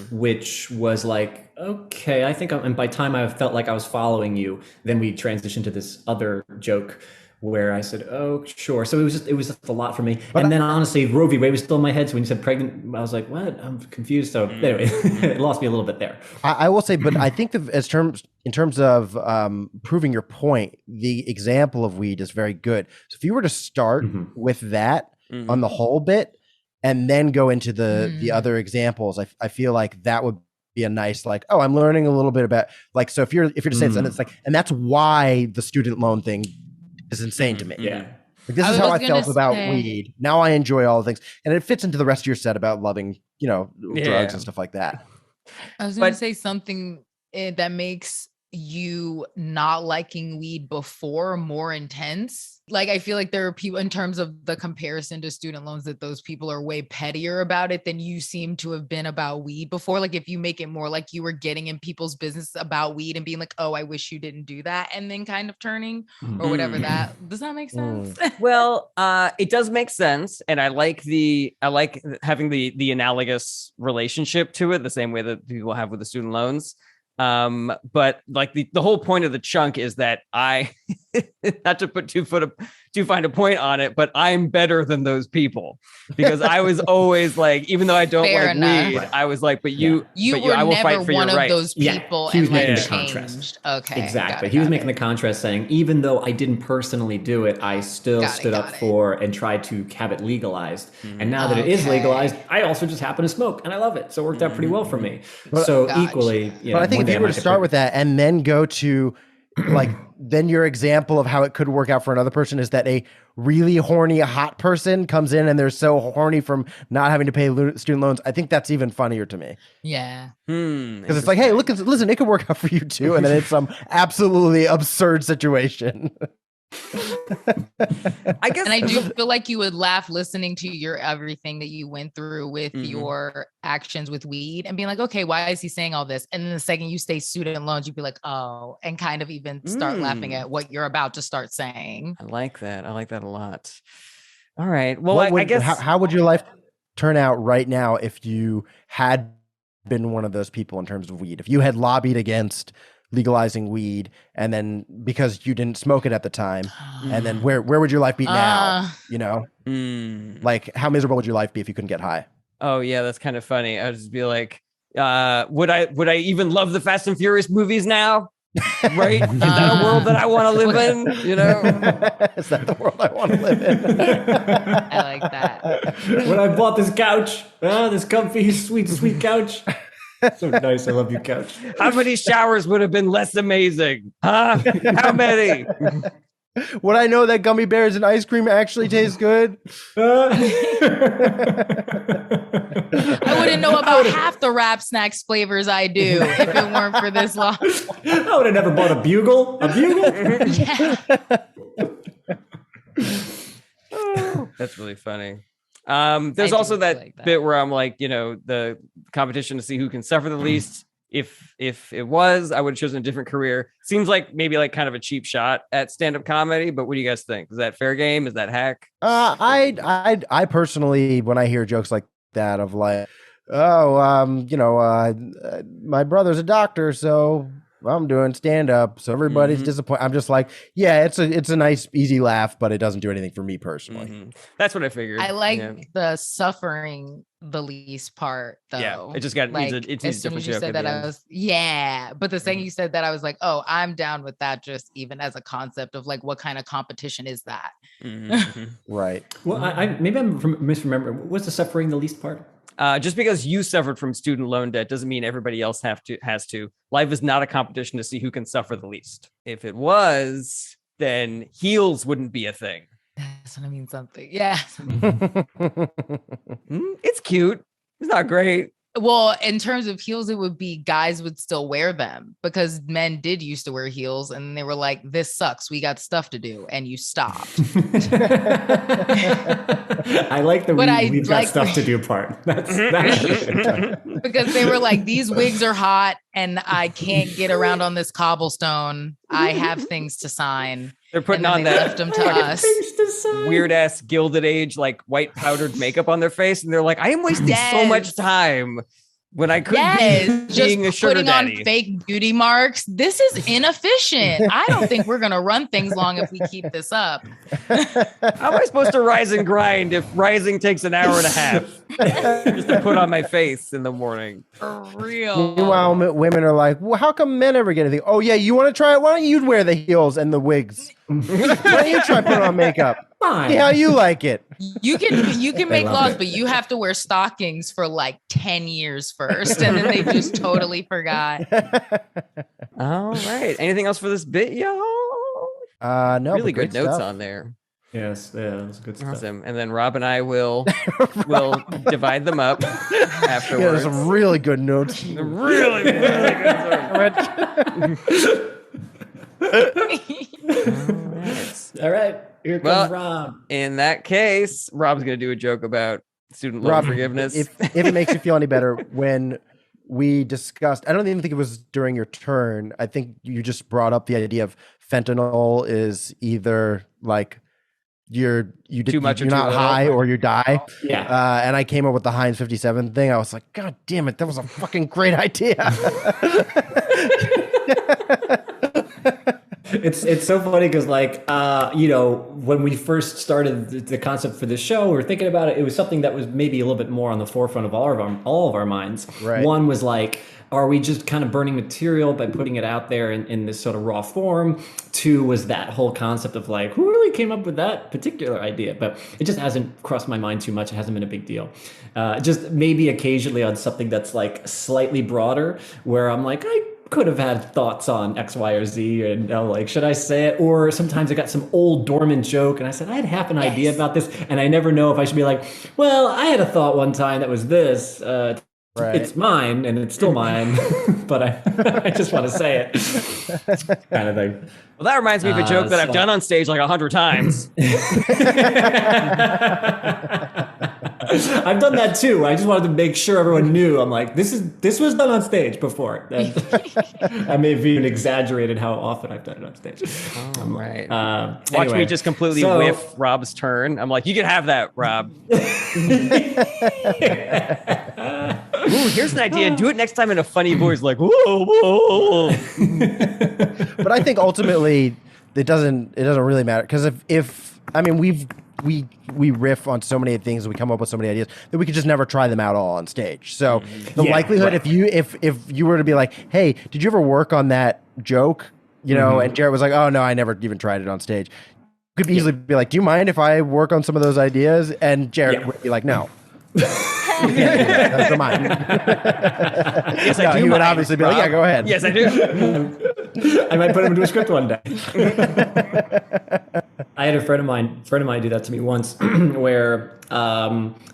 which was like, okay, I think and by the time I felt like I was following you, then we transitioned to this other joke where I said, oh, sure. So it was just a lot for me. And then honestly, Roe v. Wade was still in my head. So when you said pregnant, I was like, what? I'm confused. So anyway, it lost me a little bit there. I will say, but I think that in terms of proving your point, the example of weed is very good. So if you were to start with that on the whole bit and then go into the other examples, I feel like that would be a nice, like, oh, I'm learning a little bit about, like, so if you're to say it's like, and that's why the student loan thing is insane to me. Yeah. Like, this is how I felt about weed. Now I enjoy all the things. And it fits into the rest of your set about loving, you know, drugs and stuff like that. I was going to say something that makes you not liking weed before more intense. Like, I feel like there are people, in terms of the comparison to student loans, that those people are way pettier about it than you seem to have been about weed before. Like, if you make it more like you were getting in people's business about weed and being like, oh, I wish you didn't do that, and then kind of turning or whatever, that does that make sense? Well, it does make sense, and I like having the analogous relationship to it, the same way that people have with the student loans. But like the whole point of the chunk is that I, not to put too fine a point on it, but I'm better than those people, because I was always like, even though I don't like weed, I was like, but you were I will never fight for one your of right. those people. He was and making like the contrast. Okay, Exactly. He was making the contrast, saying even though I didn't personally do it, I still stood up for and tried to have it legalized. And now that it is legalized, I also just happen to smoke, and I love it. So it worked out pretty well for me. So equally, but I think if you were to start with that and then go to like, then your example of how it could work out for another person is that a really horny, hot person comes in and they're so horny from not having to pay student loans. I think that's even funnier to me. Yeah. Because it's like, hey, listen, it could work out for you too. And then it's some absolutely absurd situation. I guess, And I do feel like you would laugh listening to your everything that you went through with your actions with weed and being like, okay, why is he saying all this? And then the second you stay student loans, you'd be like, oh, and kind of even start laughing at what you're about to start saying. I like that. I like that a lot. All right. Well, What I would- guess how would your life turn out right now if you had been one of those people in terms of weed? If you had lobbied against legalizing weed, and then because you didn't smoke it at the time, and then where would your life be now? You know, like how miserable would your life be if you couldn't get high? Oh yeah, that's kind of funny. I'd just be like, would I even love the Fast and Furious movies now? Right? Is that a world that I want to live in? You know? Is that the world I want to live in? I like that. When I bought this couch, this comfy, sweet, sweet couch. So nice. I love you, couch. How many showers would have been less amazing? Huh? How many? Would I know that gummy bears and ice cream actually taste good? I wouldn't know about half the Rap Snacks flavors I do if it weren't for this law. I would have never bought a bugle. A bugle? That's really funny. There's I also do that, like that. bit where I'm like, you know, the competition to see who can suffer the least. If it was, I would have chosen a different career. Seems like maybe like kind of a cheap shot at stand-up comedy, but what do you guys think? Is that fair game? Is that hack? I personally, when I hear jokes like that of like, oh, my brother's a doctor, so I'm doing stand up, so everybody's disappointed. I'm just like, yeah, it's a nice, easy laugh, but it doesn't do anything for me personally. That's what I figured. I like the suffering the least part though. Yeah, it just got like, it needs as a soon different as you joke said at that, the I end. was but the second you said that, I was like, oh, I'm down with that. Just even as a concept of like, what kind of competition is that? Right. Well, I maybe I'm misremembering. What's the suffering the least part? Just because you suffered from student loan debt doesn't mean everybody else has to. Life is not a competition to see who can suffer the least. If it was, then heels wouldn't be a thing. That's what I mean. Something. Yeah. It's cute. It's not great. Well, in terms of heels, it would be guys would still wear them because men did used to wear heels and they were like, this sucks. We got stuff to do. And you stopped. I like the But we've got stuff to do part. That's because they were like, these wigs are hot and I can't get around on this cobblestone. I have things to sign. They're putting And on then they that left them to us. weird ass Gilded Age, like white powdered makeup on their face. And they're like, I am wasting so much time when I could be being a just sugar putting daddy. on fake beauty marks. This is inefficient. I don't think we're gonna run things long if we keep this up. How am I supposed to rise and grind if rising takes an hour and a half just to put on my face in the morning? For real. Meanwhile, women are like, well, how come men ever get anything? Oh, yeah, you want to try it? Why don't you wear the heels and the wigs? Why don't you try putting on makeup? Fine. See how you like it. You can make love laws, it. but you have to wear stockings for like 10 years first. And then they just totally forgot. All right. Anything else for this bit, y'all? No, Really but good great notes stuff. on there. Yes, yeah, that's good stuff. Awesome. And then Rob and I will divide them up Yeah, afterwards. there's some really good notes. really good. All right, here comes Rob. In that case, Rob's going to do a joke about student loan Rob, forgiveness. if it makes you feel any better, when we discussed, I don't even think it was during your turn. I think you just brought up the idea of fentanyl is either like you're Too much or you're too not little. high or you die. Yeah. And I came up with the Heinz 57 thing. I was like, God damn it, that was a fucking great idea. It's so funny because when we first started the concept for the show, we were thinking about it. It was something that was maybe a little bit more on the forefront of all of our minds. Right. One was like, are we just kind of burning material by putting it out there in this sort of raw form? Two was that whole concept of like, who really came up with that particular idea? But it just hasn't crossed my mind too much. It hasn't been a big deal. Just maybe occasionally on something that's like slightly broader where I'm like, I could have had thoughts on X, Y, or Z, and like, should I say it? Or sometimes I got some old dormant joke, and I said I had half an idea about this, and I never know if I should be like, well, I had a thought one time that was this, Right. It's mine and it's still mine, but I just want to say it, kind of thing. Well, that reminds me of a joke that I've done on stage like 100 times. I've done that too. I just wanted to make sure everyone knew. I'm like, this was done on stage before. I may have even exaggerated how often I've done it on stage. Right. Watch Anyway, me just completely whiff Rob's turn. I'm like, you can have that, Rob. Ooh, here's an idea. Do it next time in a funny voice, like whoa, whoa. But I think ultimately it doesn't really matter, because if I mean we riff on so many things, we come up with so many ideas that we could just never try them out all on stage. So the likelihood, right. if you were to be like, hey, did you ever work on that joke? You know, and Jarret was like, oh no, I never even tried it on stage. You could easily be like, do you mind if I work on some of those ideas? And Jarret would be like, no. Those are mine. Yes, I do. He would mind, obviously be Rob. like, yeah, go ahead. Yes, I do. I might put him into a script one day. I had a friend of mine do that to me once, where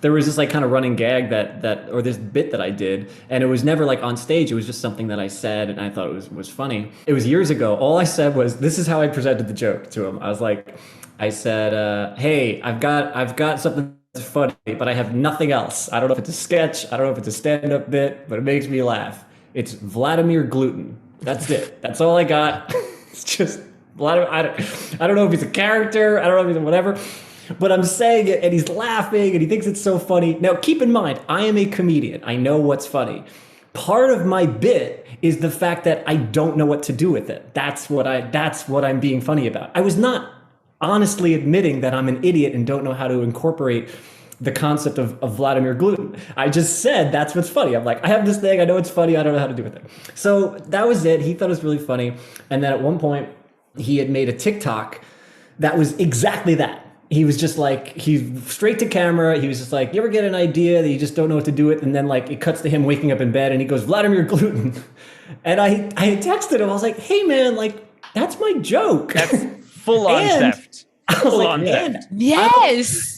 there was this like kind of running gag that or this bit that I did, and it was never like on stage. It was just something that I said, and I thought it was funny. It was years ago. All I said was, this is how I presented the joke to him. I said, hey, I've got something that's funny, but I have nothing else. I don't know if it's a sketch. I don't know if it's a stand-up bit, but it makes me laugh. It's Vladimir Gluten. That's it. That's all I got. It's just Vladimir. I don't know if he's a character. I don't know if he's whatever. But I'm saying it, and he's laughing, and he thinks it's so funny. Now, keep in mind, I am a comedian. I know what's funny. Part of my bit is the fact that I don't know what to do with it. That's what I'm being funny about. I was not honestly admitting that I'm an idiot and don't know how to incorporate the concept of Vladimir Gluten. I just said that's what's funny. I'm like, I have this thing, I know it's funny, I don't know how to do with it. So that was it. He thought it was really funny. And then at one point, he had made a TikTok that was exactly that. He was just like, he's straight to camera. He was just like, you ever get an idea that you just don't know what to do with? And then like it cuts to him waking up in bed and he goes, Vladimir Gluten. And I texted him, I was like, hey man, like, that's my joke. That's full on theft. Full on theft. Yes.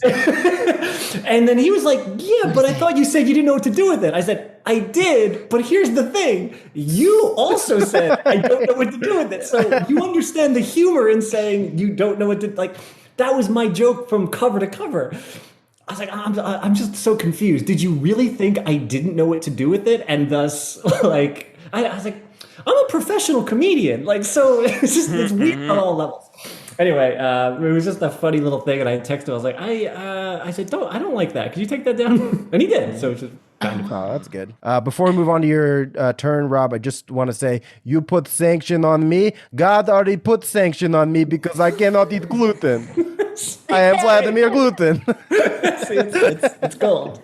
And then he was like, yeah, but I thought you said you didn't know what to do with it. I said, I did, but here's the thing. You also said I don't know what to do with it. So you understand the humor in saying you don't know what to, like, that was my joke from cover to cover. I was like, I'm just so confused. Did you really think I didn't know what to do with it? And thus, like, I was like, I'm a professional comedian. Like, so it's weird on all levels. Anyway, it was just a funny little thing, and I texted him. I was like, I said, I don't like that. Could you take that down? And he did. So it's just kind of. Oh, that's good. Before we move on to your turn, Rob, I just want to say, you put sanction on me. God already put sanction on me because I cannot eat gluten. I am Vladimir Gluten. See, it's gold.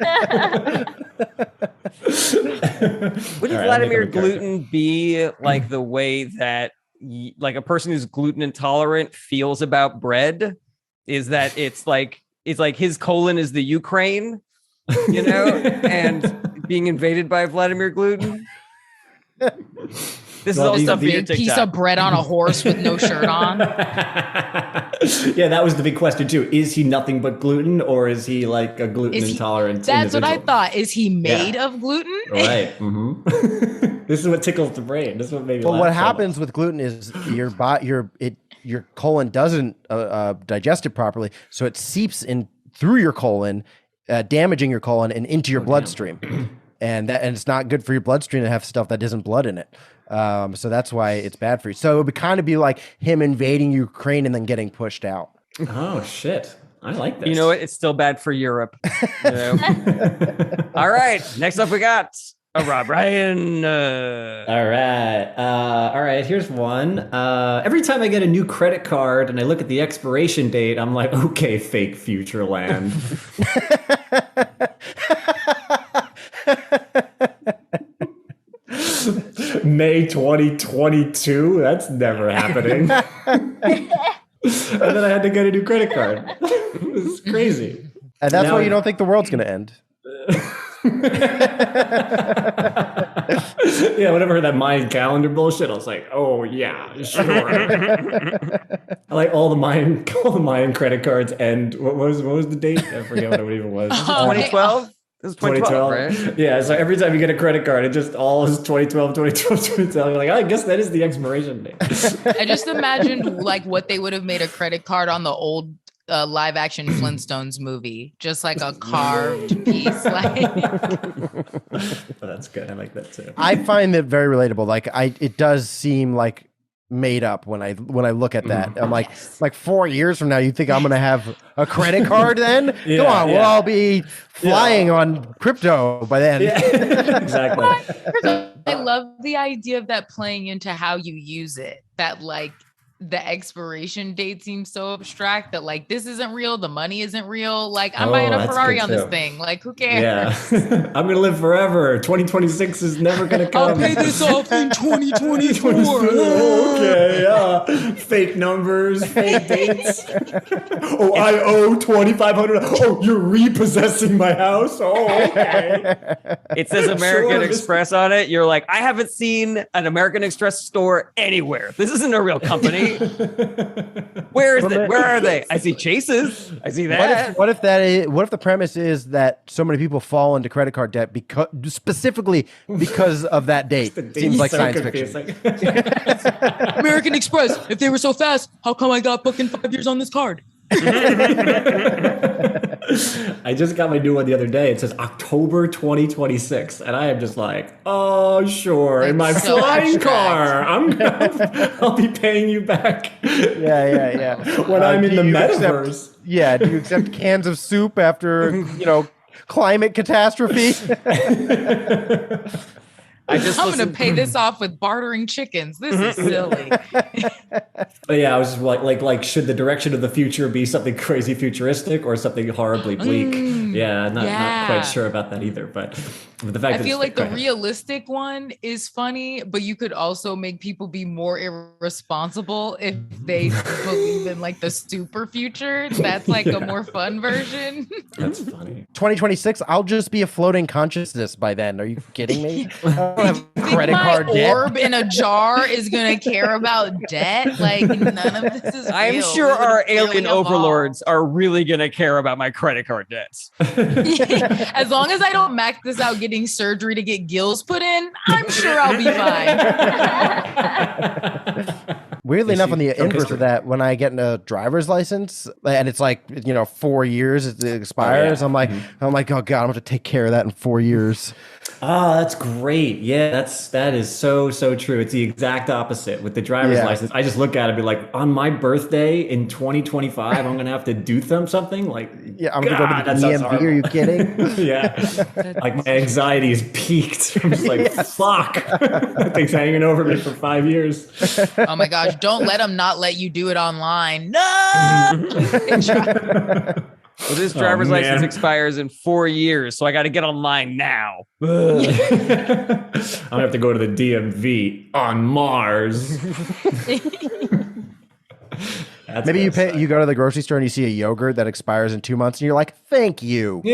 Wouldn't Vladimir Gluten be like the way that like a person who's gluten intolerant feels about bread? Is that it's like his colon is the Ukraine, you know, and being invaded by Vladimir Gluten. This is all stuff for your Big piece TikTok. of bread on a horse with no shirt on. Yeah, that was the big question too. Is he nothing but gluten, or is he like a gluten intolerant? That's what I individual? thought. Is he made of gluten? Right. Mm-hmm. This is what tickles the brain. This is what made me But laugh what so happens much. with gluten is your colon doesn't digest it properly, so it seeps in through your colon, damaging your colon and into your bloodstream, and it's not good for your bloodstream to have stuff that isn't blood in it. So that's why it's bad for you. So it would kind of be like him invading Ukraine and then getting pushed out. Oh shit! I like this. You know what? It's still bad for Europe. You know? All right. Next up, we got Rob Ryan. All right. Here's one. Every time I get a new credit card and I look at the expiration date, I'm like, okay, fake future land. May 2022? That's never happening. And then I had to get a new credit card. This is crazy. And that's Now- why you don't think the world's going to end. Yeah, whenever I heard that Mayan calendar bullshit, I was like, oh yeah, sure. I like all the Mayan credit cards, and what was the date? I forget what it even was. 2012? This is 2012, right? Yeah, so every time you get a credit card, it just all is 2012, 2012, 2012. You're like, I guess that is the expiration date. I just imagined like what they would have made a credit card on the old live action Flintstones movie, just like a carved piece. Like, That's good. I like that too. I find it very relatable. Like it does seem like made up when I look at that. I'm like 4 years from now, you think I'm gonna have a credit card then? Come on, we'll all be flying on crypto by then. Yeah. Exactly. I love the idea of that playing into how you use it. That like the expiration date seems so abstract that like this isn't real, the money isn't real. Like I'm buying a Ferrari on this thing. Like who cares? Yeah. I'm gonna live forever. 2026 is never gonna come. I'll pay this off in 2024. Okay, yeah. Fake numbers, fake dates. Oh, I owe $2,500. Oh, you're repossessing my house. Oh, okay. It says American Sure, Express on it. You're like, I haven't seen an American Express store anywhere. This isn't a real company. Where is it? Where are they? I see Chase's. I see that. What if the premise is that so many people fall into credit card debt specifically because of that date? Seems like science fiction. American Express, if they were so fast, how come I got booked in 5 years on this card? I just got my new one the other day. It says October 2026, and I am just like, oh sure, in my so flying abstract. car, I'll be paying you back. Yeah. When I'm in the do you metaverse. do you accept cans of soup after climate catastrophe? I'm going to pay this off with bartering chickens. This is silly. But yeah, I was just like, should the direction of the future be something crazy futuristic or something horribly bleak? Not quite sure about that either. But the fact I feel like the realistic one is funny, but you could also make people be more irresponsible if they believe in like the super future. That's like a more fun version. That's funny. 2026, I'll just be a floating consciousness by then. Are you kidding me? I don't have credit my card debt. orb in a jar is gonna care about debt. Like none of this is real. I'm sure We our would've alien barely evolved. overlords are really going to care about my credit card debts. As long as I don't max this out getting surgery to get gills put in, I'm sure I'll be fine. Weirdly enough, on the inverse of that, when I get a driver's license and it's like 4 years it expires, I'm like, oh god, I'm gonna have to take care of that in 4 years. Oh, that's great. Yeah, that is so true. It's the exact opposite with the driver's license. I just look at it and be like, on my birthday in 2025, I'm gonna have to do something like. Yeah, I'm gonna go to the DMV. Are you kidding? Yeah, like my anxiety is peaked. I'm just like, fuck. That thing's hanging over me for 5 years. Oh my gosh, don't let them not let you do it online. No. Well, this driver's license expires in 4 years, so I got to get online now. I'm gonna have to go to the DMV on Mars. Maybe you go to the grocery store and you see a yogurt that expires in 2 months, and you're like, "Thank you." I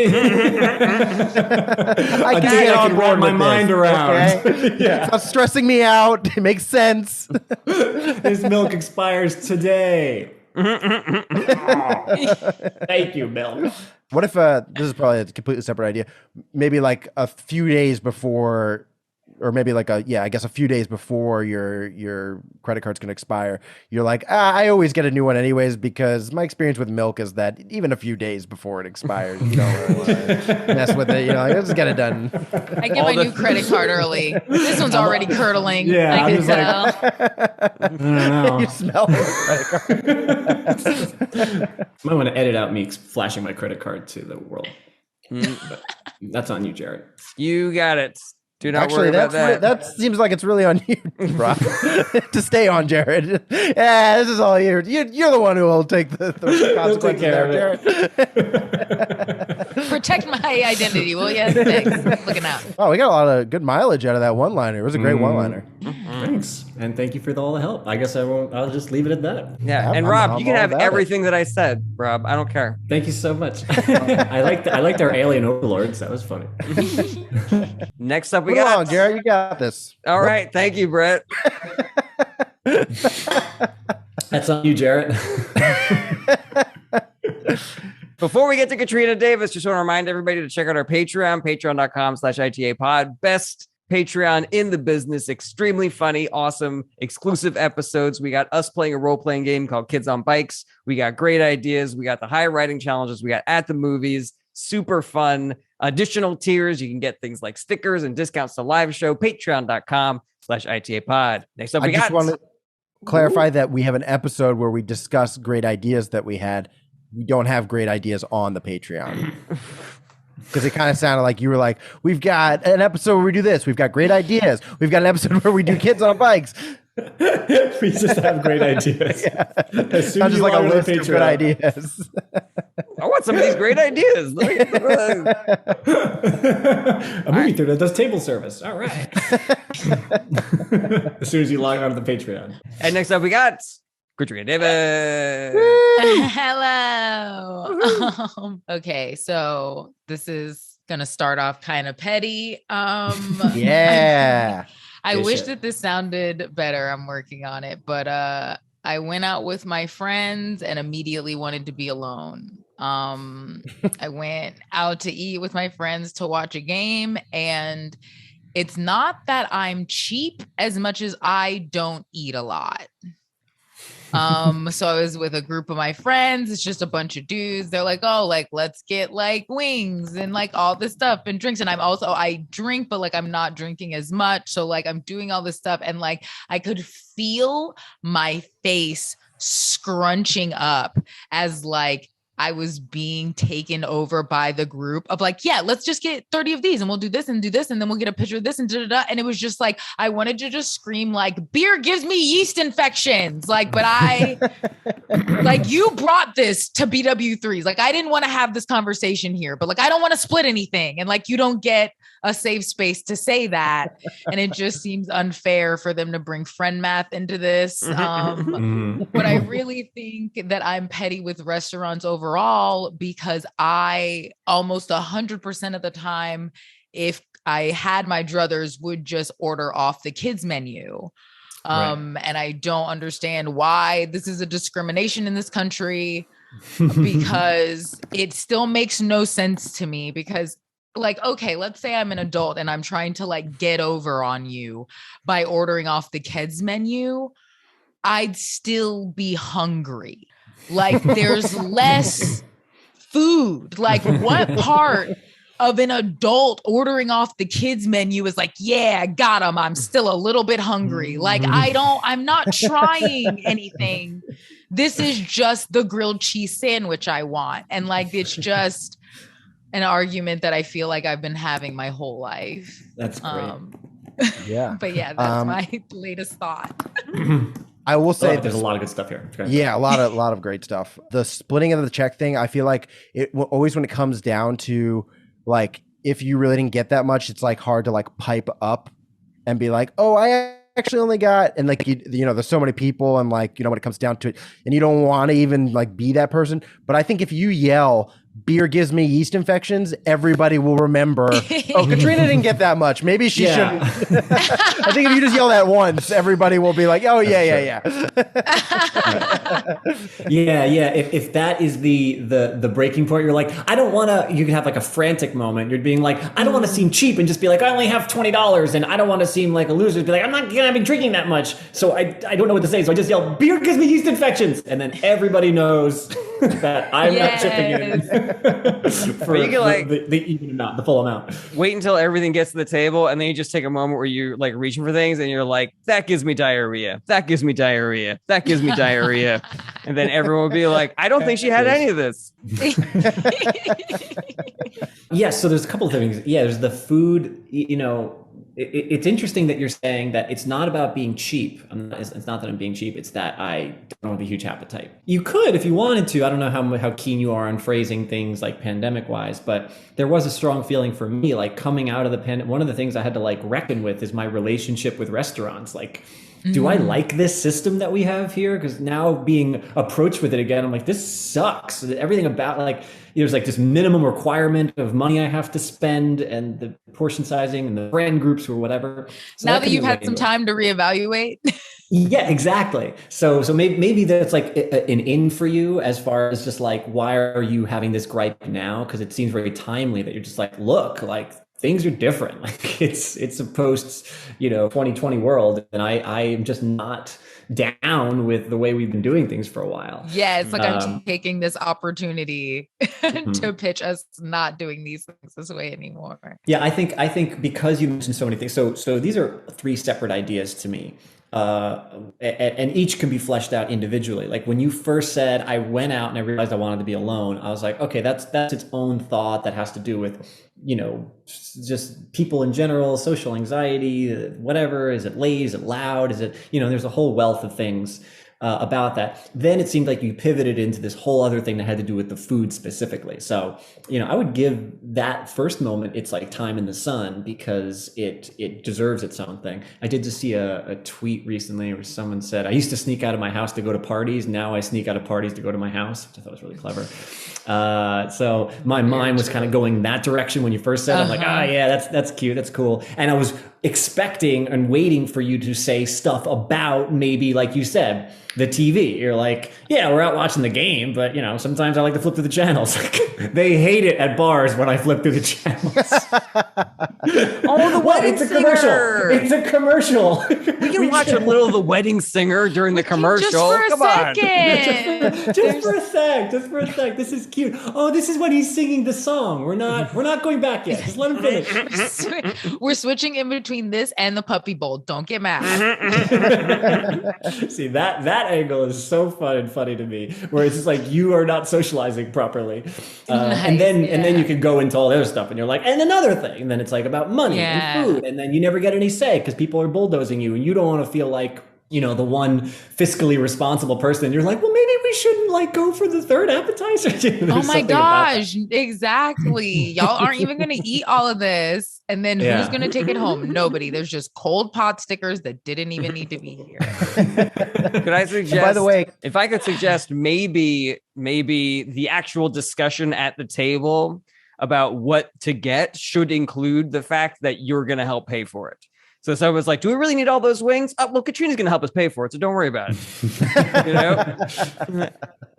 can get on board my with mind this, around. Okay? It's not stressing me out. It makes sense. This milk expires today. Thank you, milk. What if this is probably a completely separate idea? Maybe like a few days before, or maybe like a few days before your credit card's gonna expire, you're like, I always get a new one anyways, because my experience with milk is that even a few days before it expires, you don't mess with it. Let's get it done. I get my new credit card early. This one's already curdling. Yeah, I I'm can just tell. I don't know. You smell the credit card. Might want to edit out me flashing my credit card to the world. But that's on you, Jarret. You got it. Do not worry about that. That seems like it's really on you, Rob, to stay on, Jarret. Yeah, this is all you. You're the one who will take the consequences there, Jarret. Protect my identity, will you? Thanks. Looking out. Oh, we got a lot of good mileage out of that one-liner. It was a great one-liner. Thanks, and thank you for all the help. I guess I won't. I'll just leave it at that. Yeah, and Rob, you can have everything that I said, Rob. I don't care. Thank you so much. I liked our alien overlords. That was funny. Next up, we Come got on, Jarret. You got this. All right, thank you, Brett. That's on you, Jarret. Before we get to Katrina Davis, just want to remind everybody to check out our Patreon, patreon.com/ITA pod. Best Patreon in the business. Extremely funny, awesome, exclusive episodes. We got us playing a role-playing game called Kids on Bikes. We got great ideas. We got the high writing challenges. We got at the movies. Super fun. Additional tiers. You can get things like stickers and discounts to live show. Patreon.com/ITA pod. Next up, we got... want to clarify that we have an episode where we discuss great ideas that we had. We don't have great ideas on the Patreon. Because it kind of sounded like you were like, we've got an episode where we do this. We've got great ideas. We've got an episode where we do kids on bikes. We just have great ideas. Yeah. As soon Not as just you like a log on to list of good ideas. I want some of these great ideas. A movie theater that does table service. All right. As soon as you log on to the Patreon. And next up, we got Katrina Davis. Hello. Okay, so this is gonna start off kind of petty. Yeah. I Okay, wish sure. that this sounded better. I'm working on it, but I went out with my friends and immediately wanted to be alone. I went out to eat with my friends to watch a game, and it's not that I'm cheap as much as I don't eat a lot. So I was with a group of my friends. It's just a bunch of dudes. They're like, oh, like, let's get like wings and like all this stuff and drinks. And I drink, but like, I'm not drinking as much. So like, I'm doing all this stuff. And like, I could feel my face scrunching up as like, I was being taken over by the group of like, yeah, let's just get 30 of these and we'll do this and do this. And then we'll get a picture of this and da-da-da. And it was just like, I wanted to just scream like, beer gives me yeast infections. Like, but like you brought this to BW3s. Like, I didn't want to have this conversation here, but like, I don't want to split anything. And like, you don't get a safe space to say that. And it just seems unfair for them to bring friend math into this. But I really think that I'm petty with restaurants overall, because I almost 100% of the time, if I had my druthers, would just order off the kids menu. And I don't understand why this is a discrimination in this country, because it still makes no sense to me. Because like, okay, let's say I'm an adult and I'm trying to like get over on you by ordering off the kids menu. I'd still be hungry. Like there's less food. Like what part of an adult ordering off the kids menu is like, yeah, I got them. I'm still a little bit hungry. Like I'm not trying anything. This is just the grilled cheese sandwich I want. And like, it's just an argument that I feel like I've been having my whole life. That's great. Yeah. But yeah, that's my latest thought. I will say There's a lot of good stuff here. Yeah, a lot of great stuff. The splitting of the check thing, I feel like always when it comes down to like, if you really didn't get that much, it's like hard to like pipe up and be like, oh, I actually only got, and like, you know, there's so many people and like, you know, when it comes down to it, and you don't want to even like be that person. But I think if you yell, beer gives me yeast infections, everybody will remember, oh, Katrina didn't get that much. Maybe she shouldn't. I think if you just yell that once, everybody will be like, oh, yeah. Yeah. If that is the breaking point, you're like, I don't want to, you can have like a frantic moment. You're being like, I don't want to seem cheap and just be like, I only have $20. And I don't want to seem like a loser. Be like, I'm not going to be drinking that much. So I don't know what to say. So I just yell, beer gives me yeast infections. And then everybody knows that I'm not chipping in. For you can like the even amount, the full amount. Wait until everything gets to the table, and then you just take a moment where you're like reaching for things, and you're like, "That gives me diarrhea. That gives me diarrhea. That gives me diarrhea," and then everyone will be like, "I don't think she had any of this." Yes, so there's a couple of things. Yeah, there's the food. You know, it's interesting that you're saying that it's not about being cheap. It's not that I'm being cheap. It's that I don't have a huge appetite. You could, if you wanted to. I don't know how keen you are on phrasing things like pandemic wise, but there was a strong feeling for me, like coming out of the pandemic. One of the things I had to like reckon with is my relationship with restaurants. Like, do I like this system that we have here? Because now being approached with it again, I'm like, this sucks. Everything about like, there's like this minimum requirement of money I have to spend, and the portion sizing and the brand groups or whatever. So now that can you've be had way some more. time to reevaluate. Yeah, exactly. So maybe that's like an in for you as far as just like, why are you having this gripe now? Because it seems very timely that you're just like, look, like things are different. Like it's a post, 2020 world, and I am just not down with the way we've been doing things for a while. Yeah, it's like I'm taking this opportunity to pitch us not doing these things this way anymore. Yeah, I think because you mentioned so many things. So these are three separate ideas to me. And each can be fleshed out individually. Like when you first said, I went out and I realized I wanted to be alone, I was like, okay, that's its own thought that has to do with, just people in general, social anxiety, whatever. Is it late? Is it loud? Is it, there's a whole wealth of things about that. Then it seemed like you pivoted into this whole other thing that had to do with the food specifically. So, I would give that first moment, it's like time in the sun, because it deserves its own thing. I did just see a tweet recently where someone said, I used to sneak out of my house to go to parties. Now I sneak out of parties to go to my house, which I thought was really clever. So my mind was kind of going that direction when you first said it. I'm like, yeah, that's cute. That's cool. And I was expecting and waiting for you to say stuff about, maybe like you said, the TV. You're like, yeah, we're out watching the game, but sometimes I like to flip through the channels. They hate it at bars when I flip through the channels. The wedding singer. It's a commercial. We can watch a little of The Wedding Singer during the commercial. Just for a second. Just for a sec. This is cute. Oh, this is when he's singing the song. We're not going back yet. Just let him finish. We're switching in between this and the puppy bowl. Don't get mad. See, that angle is so fun and funny to me, where it's just like you are not socializing properly, and then you can go into all the other stuff, and you're like, and another thing, and then it's like about money and food, and then you never get any say because people are bulldozing you, and you don't want to feel like the one fiscally responsible person. You're like, well, maybe we shouldn't like go for the third appetizer. Oh my gosh, exactly. Y'all aren't even going to eat all of this. And then who's going to take it home? Nobody. There's just cold pot stickers that didn't even need to be here. Could I suggest, by the way, if I could suggest maybe the actual discussion at the table about what to get should include the fact that you're going to help pay for it. So someone's like, do we really need all those wings? Well, Katrina's going to help us pay for it, so don't worry about it.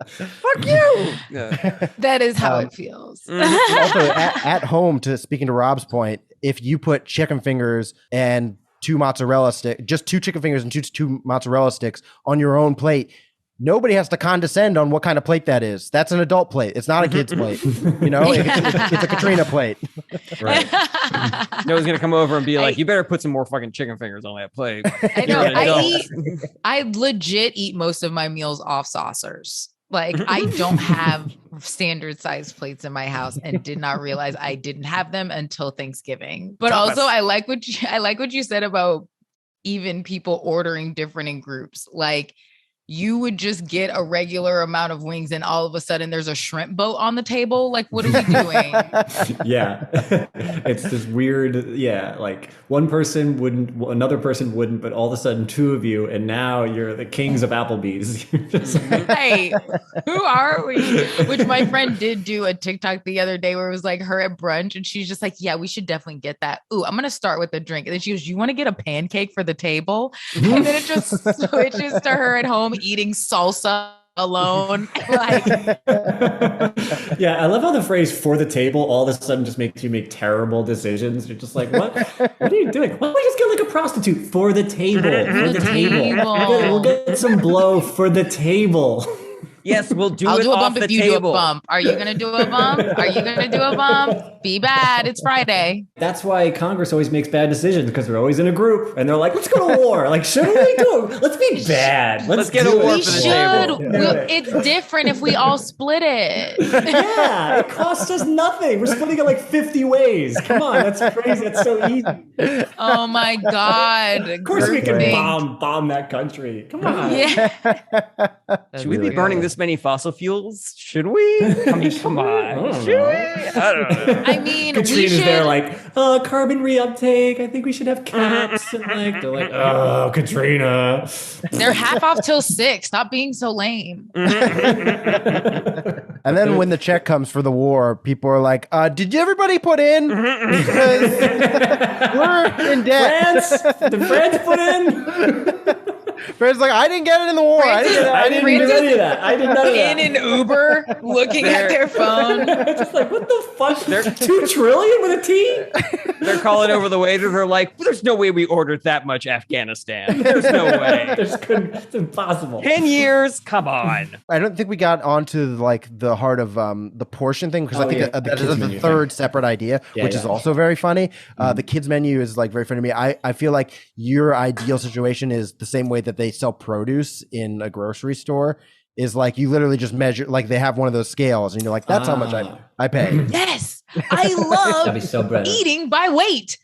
Fuck you. Yeah. That is how it feels. Also, at home, speaking to Rob's point, if you put chicken fingers and two chicken fingers and two mozzarella sticks on your own plate, nobody has to condescend on what kind of plate that is. That's an adult plate. It's not a kid's plate. It's a Katrina plate. Right. No one's gonna come over and be like, you better put some more fucking chicken fingers on that plate. I know. I legit eat most of my meals off saucers. Like I don't have standard size plates in my house and did not realize I didn't have them until Thanksgiving. But also I like what you said about even people ordering different in groups. Like you would just get a regular amount of wings and all of a sudden there's a shrimp boat on the table. Like, what are we doing? Yeah. It's this weird, like one person wouldn't, another person wouldn't, but all of a sudden two of you, and now you're the kings of Applebee's. Hey, who are we? Which my friend did do a TikTok the other day where it was like her at brunch and she's just like, yeah, we should definitely get that. Ooh, I'm going to start with a drink. And then she goes, you want to get a pancake for the table? And then it just switches to her at home eating salsa alone. Yeah, I love how the phrase "for the table" all of a sudden just makes you make terrible decisions. You're just like, what are you doing? Why don't we just get like a prostitute for the table? For the table. We'll get some blow for the table. Yes, we'll do I'll it do a off bump the if you table. do a bump. Are you going to do a bump? Are you going to do a bump? Be bad. It's Friday. That's why Congress always makes bad decisions, because they're always in a group and they're like, let's go to war. Like, shouldn't we do it? Let's be bad. Let's get a war We for the should. table. It's different if we all split it. Yeah, it costs us nothing. We're splitting it like 50 ways. Come on, that's crazy. That's so easy. Oh my God. Of course we can bomb that country. Come on. Yeah. Should we be burning this many fossil fuels? Should we? I mean, come on. Should we? I don't know. I mean, Katrina's there like, carbon reuptake. I think we should have caps. And like, they're like, oh, Katrina. They're half off till 6. Stop being so lame. And then when the check comes for the war, people are like, did everybody put in? Because we're in debt. Did France put in? Brandon's like, I didn't get it in the war. I didn't do any of that. I did none of that. In an Uber, looking at their phone. Just like, what the fuck? They're 2 trillion with a T? They're calling over the waiter. They're like, there's no way we ordered that much Afghanistan. There's no way. It's impossible. 10 years? Come on. I don't think we got onto like the heart of the portion thing because I think that is the third separate idea, which is also very funny. The kids menu is like very funny to me. I feel like your ideal situation is the same way that they sell produce in a grocery store. Is like you literally just measure, like they have one of those scales, and you're like, that's how much I pay. Yes, I love so eating by weight.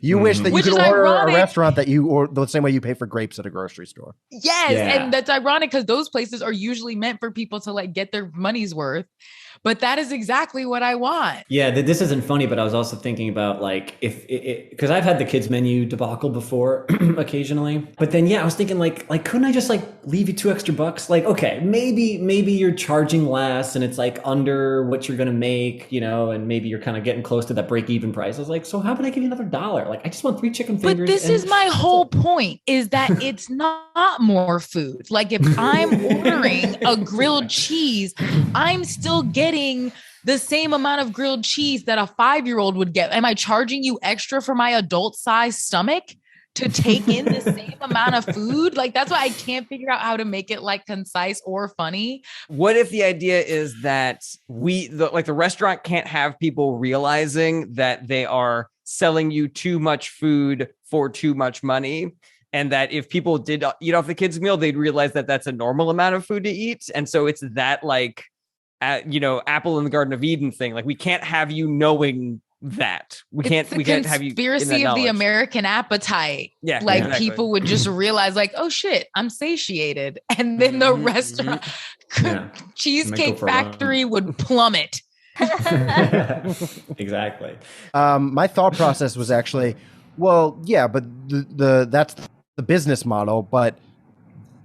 You wish that you Which could is order ironic. a restaurant that you or the same way you pay for grapes at a grocery store. Yes, Yeah. and that's ironic because those places are usually meant for people to like get their money's worth. But that is exactly what I want. Yeah, this isn't funny, but I was also thinking about like because I've had the kids menu debacle before occasionally. But then I was thinking like couldn't I just like leave you $2 extra? Like, okay, maybe you're charging less and it's like under what you're gonna make, and maybe you're kind of getting close to that break-even price. I was like, so how about I give you another $1? Like, I just want 3 chicken fingers. But this is my whole point: is that it's not more food. Like if I'm ordering a grilled cheese, I'm still getting the same amount of grilled cheese that a 5-year-old would get. Am I charging you extra for my adult-sized stomach to take in the same amount of food? Like, that's why I can't figure out how to make it like concise or funny. What if the idea is that the restaurant can't have people realizing that they are selling you too much food for too much money? And that if people did eat off the kids' meal, they'd realize that that's a normal amount of food to eat. And so it's that like, apple in the Garden of Eden thing. Like we can't have you knowing that. We can't have you. Conspiracy of the American appetite. Yeah, like exactly. people would just realize, like, oh shit, I'm satiated, and then the restaurant, Cheesecake Factory would plummet. Exactly. My thought process was actually, well, yeah, but that's the business model, but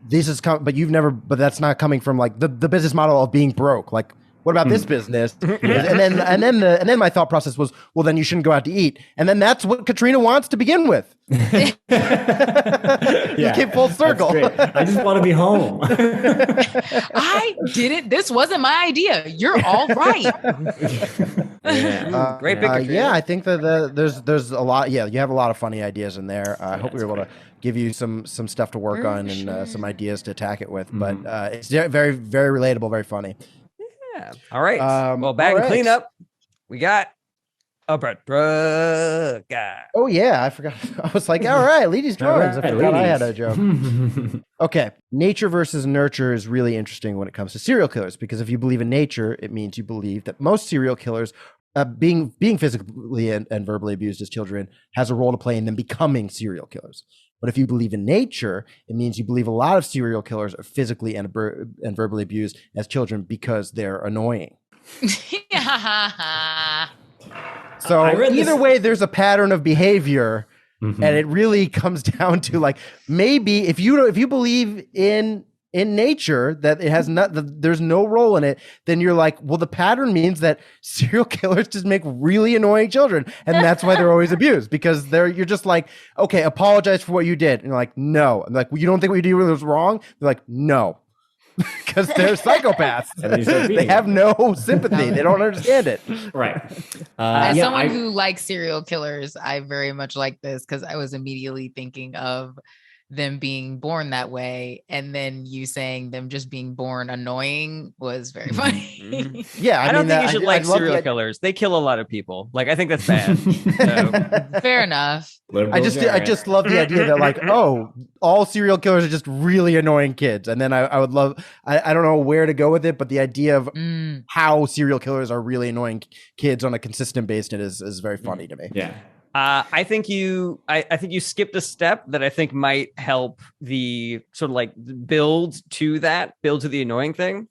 but that's not coming from like the business model of being broke. Like, what about this business? and then my thought process was, well, then you shouldn't go out to eat. And then that's what Katrina wants to begin with. You came full circle. I just want to be home. I didn't. This wasn't my idea. You're all right. Great pick. I think that there's a lot. Yeah, you have a lot of funny ideas in there. I hope we were able to give you some stuff to work on and some ideas to attack it with. But it's very, very relatable, very funny. Yeah. All right. Well, bag and clean up. We got a bread guy. Oh yeah, I forgot. I was like, all right, Leedy's drawings. I forgot I had a joke. Okay, nature versus nurture is really interesting when it comes to serial killers, because if you believe in nature, it means you believe that most serial killers, being physically and verbally abused as children, has a role to play in them becoming serial killers. But if you believe in nature, it means you believe a lot of serial killers are physically and verbally abused as children because they're annoying. So either way, there's a pattern of behavior, and it really comes down to like, maybe if you believe in nature that it has there's no role in it, then you're like, well, the pattern means that serial killers just make really annoying children, and that's why they're always abused, because you're just like, okay, apologize for what you did, and you're like, no. I'm like, well, you don't think what you did was wrong? They're like, no. Because they're psychopaths. They have no sympathy. They don't understand it. Right. As someone who likes serial killers, I very much like this, because I was immediately thinking of them being born that way, and then you saying them just being born annoying was very funny. Yeah, I don't think you should like serial killers. They kill a lot of people. Like, I think that's bad. So. Fair enough. I just love the idea that like, oh, all serial killers are just really annoying kids, and then I would love. I don't know where to go with it, but the idea of how serial killers are really annoying kids on a consistent basis is very funny to me. Yeah. I think you skipped a step that I think might help the sort of like build to the annoying thing,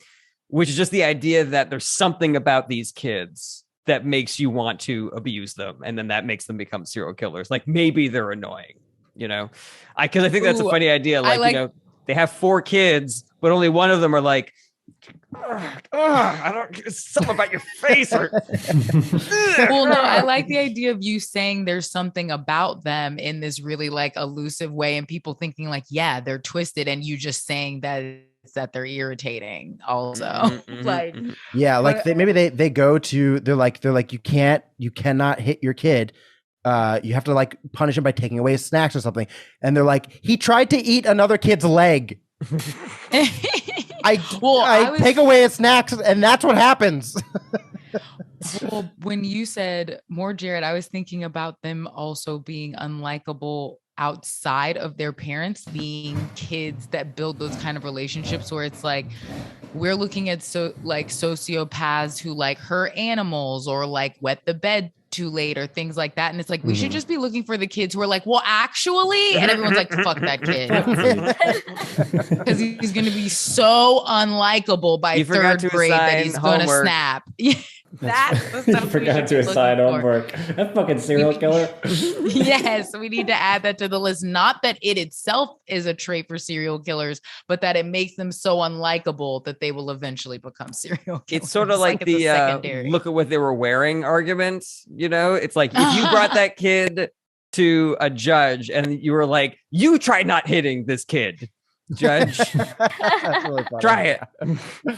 which is just the idea that there's something about these kids that makes you want to abuse them, and then that makes them become serial killers. Like, maybe they're annoying, because I think that's a funny idea. Like, they have 4 kids, but only one of them are like, I don't. Something about your face. Well, no, I like the idea of you saying there's something about them in this really like elusive way, and people thinking like, yeah, they're twisted, and you just saying that it's that they're irritating also. Like, Yeah, like maybe they go to they're like you cannot hit your kid. You have to like punish him by taking away his snacks or something. And they're like, he tried to eat another kid's leg. I take away his snacks, and that's what happens. well, when you said more, Jarret, I was thinking about them also being unlikable outside of their parents, being kids that build those kind of relationships where it's like we're looking at sociopaths who like hurt animals or like wet the bed too late or things like that. And it's like, we should just be looking for the kids who are like, well, actually, and everyone's like, fuck that kid. Because he's going to be so unlikable by third grade that he's going to snap. That's the stuff forgot to assign homework. That fucking serial killer. Yes, we need to add that to the list. Not that it itself is a trait for serial killers, but that it makes them so unlikable that they will eventually become serial killers. It's sort of like the look at what they were wearing argument. You know, it's like if you brought that kid to a judge and you were like, you try not hitting this kid. Judge, Really try it.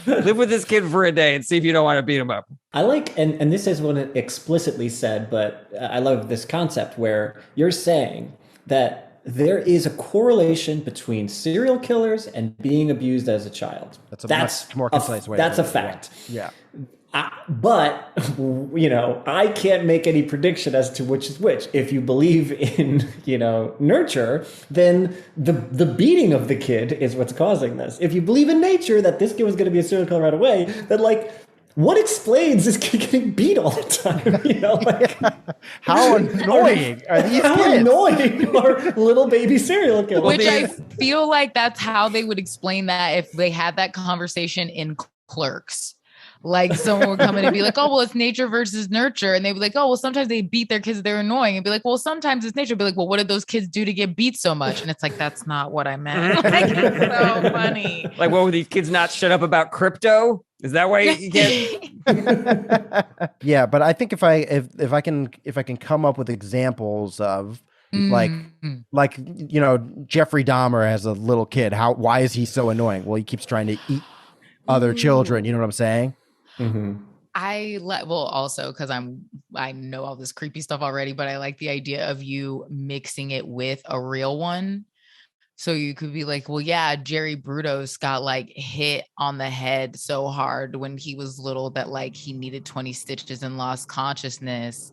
Live with this kid for a day and see if you don't want to beat him up. I like, and this is what it explicitly said, but I love this concept where you're saying that there is a correlation between serial killers and being abused as a child. That's a much more concise way. That's a fact. Yeah. But, you know, I can't make any prediction as to which is which. If you believe in, you know, nurture, then the beating of the kid is what's causing this. If you believe in nature, that this kid was going to be a serial killer right away, then, like, what explains this kid getting beat all the time? You know, like, How annoying are these how kids? annoying are little baby serial killers? Which I feel like that's how they would explain that if they had that conversation in Clerks. Like someone would come in and be like, oh, well, it's nature versus nurture. And they'd be like, oh, well, sometimes they beat their kids. They're annoying. And be like, well, sometimes it's nature. Be like, well, what did those kids do to get beat so much? And it's like, that's not what I meant. Like, it's so funny. Like, what were these kids not shut up about crypto? Is that why you get? Yeah, but I think if I can come up with examples of like you know, Jeffrey Dahmer as a little kid, why is he so annoying? Well, he keeps trying to eat other children. You know what I'm saying? Well, also because I know all this creepy stuff already, but I like the idea of you mixing it with a real one. So you could be like, well, yeah, Jerry Brudos got like hit on the head so hard when he was little that like he needed 20 stitches and lost consciousness.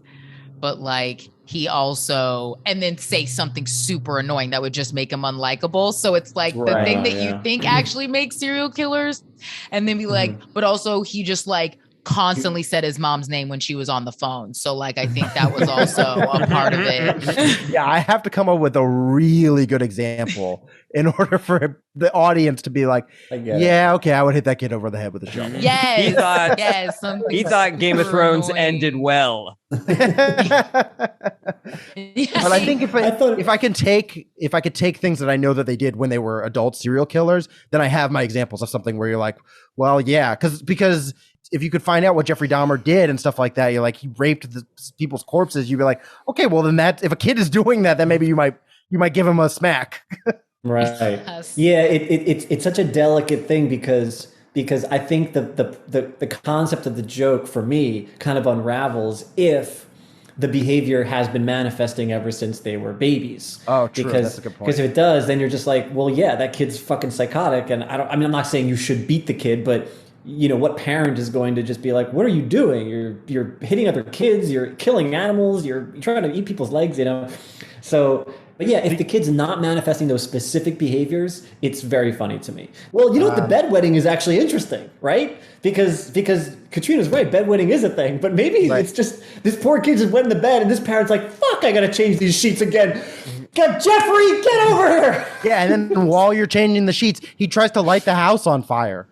But like he also, and then say something super annoying that would just make him unlikable. So it's like the thing that you think actually makes serial killers, and then be like, but also he just like constantly said his mom's name when she was on the phone. So like, I think that was also a part of it. Yeah, I have to come up with a really good example in order for the audience to be like, yeah, okay, I would hit that kid over the head with a shovel. Yes, he thought Game of Thrones ended well. But I think if I could take things that I know that they did when they were adult serial killers, then I have my examples of something where you're like, well, yeah, because if you could find out what Jeffrey Dahmer did and stuff like that, you're like, he raped people's corpses. You'd be like, okay, well then if a kid is doing that, then maybe you might give him a smack. Right. Yes. Yeah, it's such a delicate thing because I think the concept of the joke for me kind of unravels if the behavior has been manifesting ever since they were babies. Oh, true. That's a good point. Because if it does, then you're just like, well, yeah, that kid's fucking psychotic. And I'm not saying you should beat the kid, but you know, what parent is going to just be like, what are you doing? You're hitting other kids, you're killing animals, you're trying to eat people's legs, you know? So, but yeah, if the kid's not manifesting those specific behaviors, it's very funny to me. Well, you know what? The bedwetting is actually interesting, right? Because Katrina's right, bedwetting is a thing, but maybe it's just this poor kid just wet in the bed and this parent's like, fuck, I gotta change these sheets again. Jeffrey, get over here! Yeah, and then while you're changing the sheets, he tries to light the house on fire.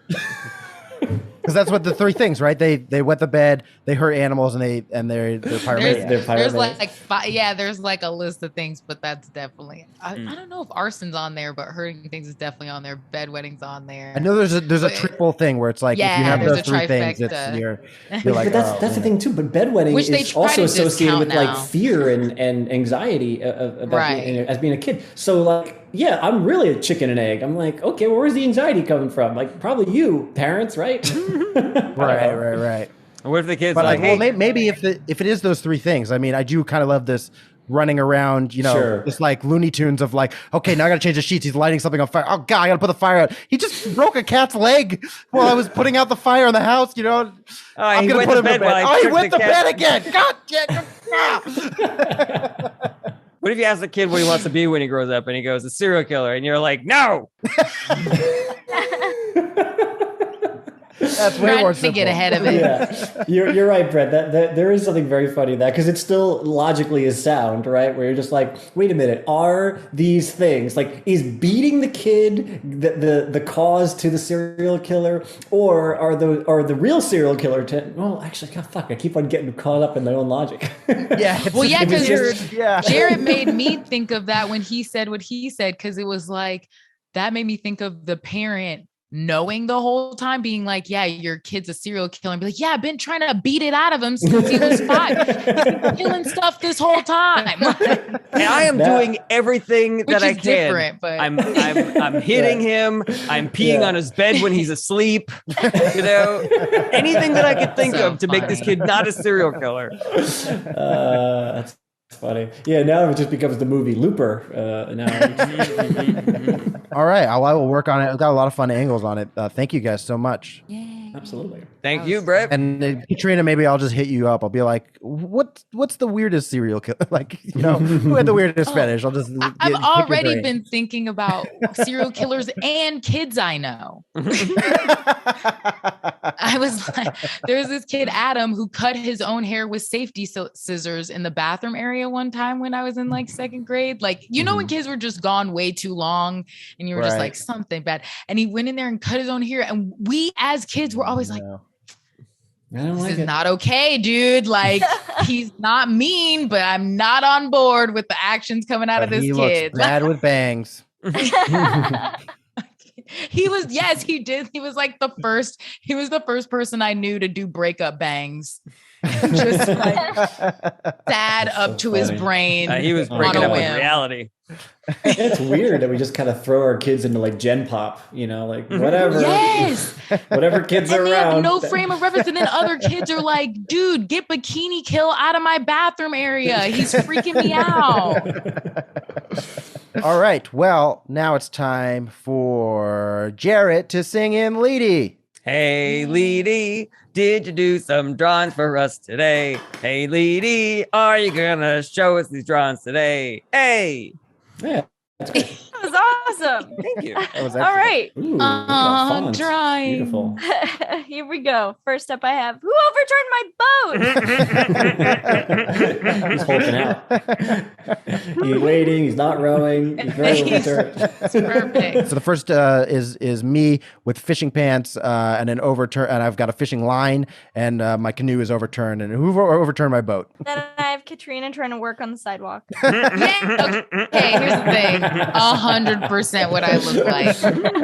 Because that's what the three things, right? They wet the bed, they hurt animals, and they're pyromaniacs. There's there's like a list of things, but that's definitely I don't know if arson's on there, but hurting things is definitely on there. Bedwetting's on there. I know there's a triple thing where it's like if you have those three things, you're like, but that's the thing too. But bedwetting is also associated with like fear and anxiety about as being a kid. So like, yeah, I'm really a chicken and egg. I'm like, okay, well, where's the anxiety coming from? Like, probably you, parents, right? right. What if the kids but like, well, hey, maybe if it is those three things, I mean, I do kind of love this running around, just like Looney Tunes of like, okay, now I gotta change the sheets. He's lighting something on fire. Oh God, I gotta put the fire out. He just broke a cat's leg while I was putting out the fire in the house. I'm gonna put him to bed. Oh, he went to bed again. God, what if you ask the kid what he wants to be when he grows up, and he goes, a serial killer, and you're like, no. That's way more to get ahead of it. Yeah, you're right, Brett. That there is something very funny in that, because it still logically is sound, right? Where you're just like, wait a minute, are these things like, is beating the kid the cause to the serial killer, or are the real serial killer? Well, actually, God, fuck, I keep on getting caught up in my own logic. Because Jarret made me think of that when he said what he said, because it was like that made me think of the parent knowing the whole time, being like, yeah, your kid's a serial killer, and be like, yeah, I've been trying to beat it out of him since he was 5. He's been killing stuff this whole time. And I am doing everything that I can. But I'm hitting him. I'm peeing on his bed when he's asleep. Anything that I could think of to make this kid not a serial killer. That's funny. Yeah, now it just becomes the movie Looper. All right, I will work on it. I've got a lot of fun angles on it. Thank you guys so much. Yay. Absolutely. Thank you, Brett. And Katrina, maybe I'll just hit you up. I'll be like, what's the weirdest serial killer? Like, who had the weirdest fetish? I'll just. I've already been thinking about serial killers and kids I know. I was like, there's this kid, Adam, who cut his own hair with safety scissors in the bathroom area one time when I was in like 2nd grade. Like, when kids were just gone way too long and you were just like, something bad. And he went in there and cut his own hair. And we as kids were always like, this is not okay, dude. Like, he's not mean, but I'm not on board with the actions coming out of this kid. Looks bad with bangs. He was, yes, he did. He was like the first person I knew to do breakup bangs. Just like sad up to his brain. He was breaking up with reality. It's weird that we just kind of throw our kids into like Gen Pop, like whatever. Yes. Whatever kids and are they around. Have no frame of reference. And then other kids are like, dude, get Bikini Kill out of my bathroom area. He's freaking me out. All right. Well, now it's time for Jarret to sing in Leedy. Hey, Leedy, did you do some drawings for us today? Hey, Leedy, are you gonna show us these drawings today? Hey. Yeah. That was awesome. Thank you. All right. Ooh, drawing. Beautiful. Here we go. First up, I have, who overturned my boat? He's hulking out. He's waiting. He's not rowing. He's very overturned. It's perfect. So the first is me with fishing pants and an overturn, and I've got a fishing line, and my canoe is overturned. And who overturned my boat? Then I have Katrina trying to work on the sidewalk. Yeah. Okay, here's the thing. 100% what I look like.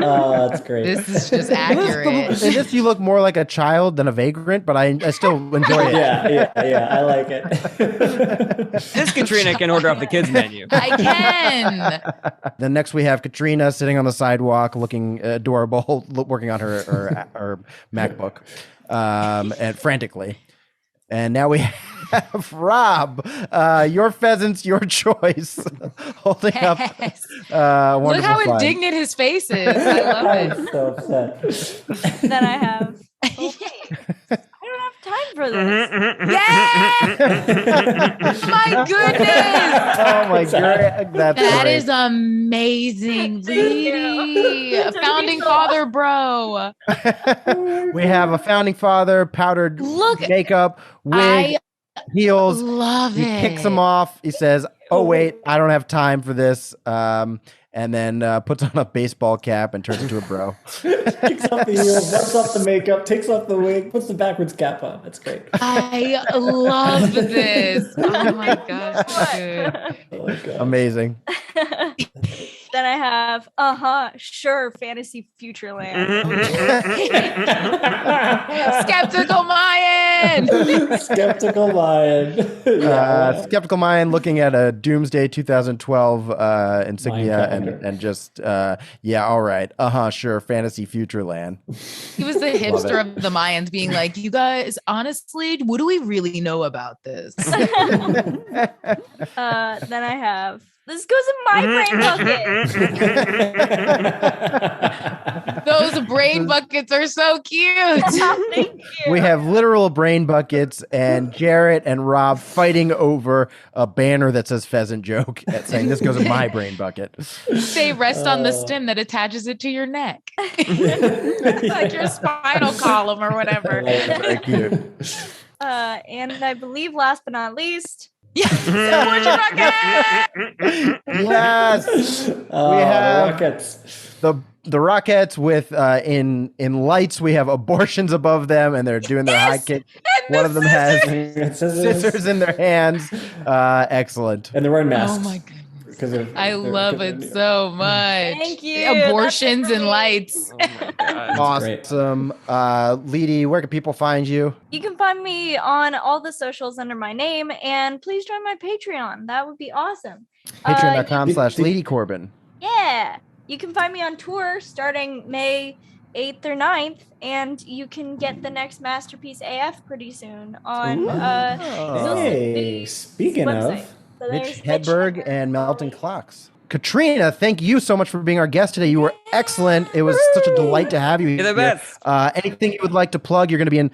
Oh, that's great. This is just accurate. In this, you look more like a child than a vagrant, but I still enjoy it. Yeah, I like it. This Katrina can order off the kids menu. I can. Then next we have Katrina sitting on the sidewalk, looking adorable, working on her MacBook, and frantically. And now we have Rob, your pheasants, your choice, holding up. Look how indignant his face is. I love it. I'm so upset. Then I have, I don't have time for this. Yeah! My goodness! Oh my god, That is amazing, Leedy. A founding father, bro. We have a founding father, powdered makeup, wig, heels. Love he it. kicks him off. He says, "Oh wait, I don't have time for this." and then puts on a baseball cap and turns into a bro. Takes off the heels, wipes off the makeup, takes off the wig, puts the backwards cap on. That's great. I love this. Oh my gosh. Dude. Oh my God. Amazing. Then I have, sure, Fantasy Futureland. Skeptical Mayan. Skeptical mind. Skeptical Mind looking at a Doomsday 2012 insignia and just, all right. Sure, Fantasy Futureland. He was the hipster of the Mayans being like, you guys, honestly, what do we really know about this? Then I have, this goes in my brain bucket. Those brain buckets are so cute. Thank you. We have literal brain buckets and Jarret and Rob fighting over a banner that says pheasant joke saying this goes in my brain bucket. They rest on the stem that attaches it to your neck. Like your spinal column or whatever. Very cute. And I believe last but not least, Yes. We have rockets. The Rockettes with in lights we have abortions above them and they're doing their high kick. One of them has scissors in their hands. Excellent. And they're wearing masks. Oh my goodness. I love it so much. Thank you. Abortions and lights. Oh my God. Awesome. Leedy, where can people find you? you can find me on all the socials under my name, and please join my Patreon. That would be awesome. Patreon.com/Leedy Corbin. Yeah. You can find me on tour starting May 8th or 9th, and you can get the next Masterpiece AF pretty soon on Hey, speaking website. of, So Mitch there's Hedberg and Melton Clocks. Katrina, thank you so much for being our guest today. You were excellent. It was such a delight to have you here. You're the best. Anything you would like to plug? You're going to be in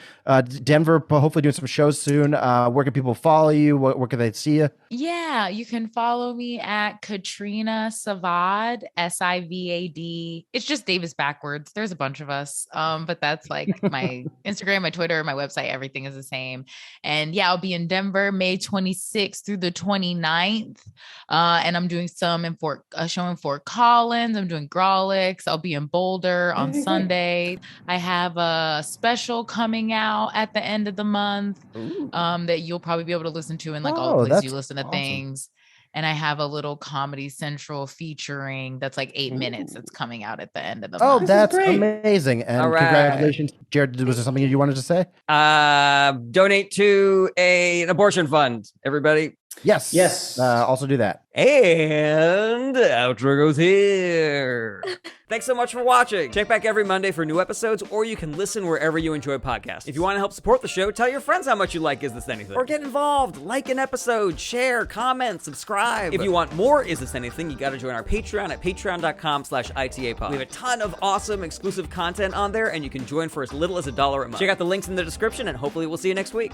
Denver, hopefully doing some shows soon. Where can people follow you? Where can they see you? Yeah, you can follow me at Katrina Savad, SIVAD. It's just Davis backwards. There's a bunch of us. But that's like my Instagram, my Twitter, my website, everything is the same. And yeah, I'll be in Denver May 26th through the 29th. And I'm doing some a show in Fort Collins. I'm doing Grawlix. I'll be in Boulder on Sunday. I have a special coming out at the end of the month that you'll probably be able to listen to in like all the places you listen to things. And I have a little Comedy Central featuring that's like 8 minutes that's coming out at the end of the month. Oh, that's amazing. And All right. congratulations. Jared, was there something you wanted to say? Donate to an abortion fund, everybody. Yes. Yes. Also do that. And outro goes here. Thanks so much for watching. Check back every Monday for new episodes, or you can listen wherever you enjoy podcasts. If you want to help support the show, tell your friends how much you like Is This Anything? Or get involved, like an episode, share, comment, subscribe. If you want more Is This Anything, you got to join our Patreon at patreon.com/ITAPod. We have a ton of awesome exclusive content on there, and you can join for as little as $1 a month. Check out the links in the description, and hopefully we'll see you next week.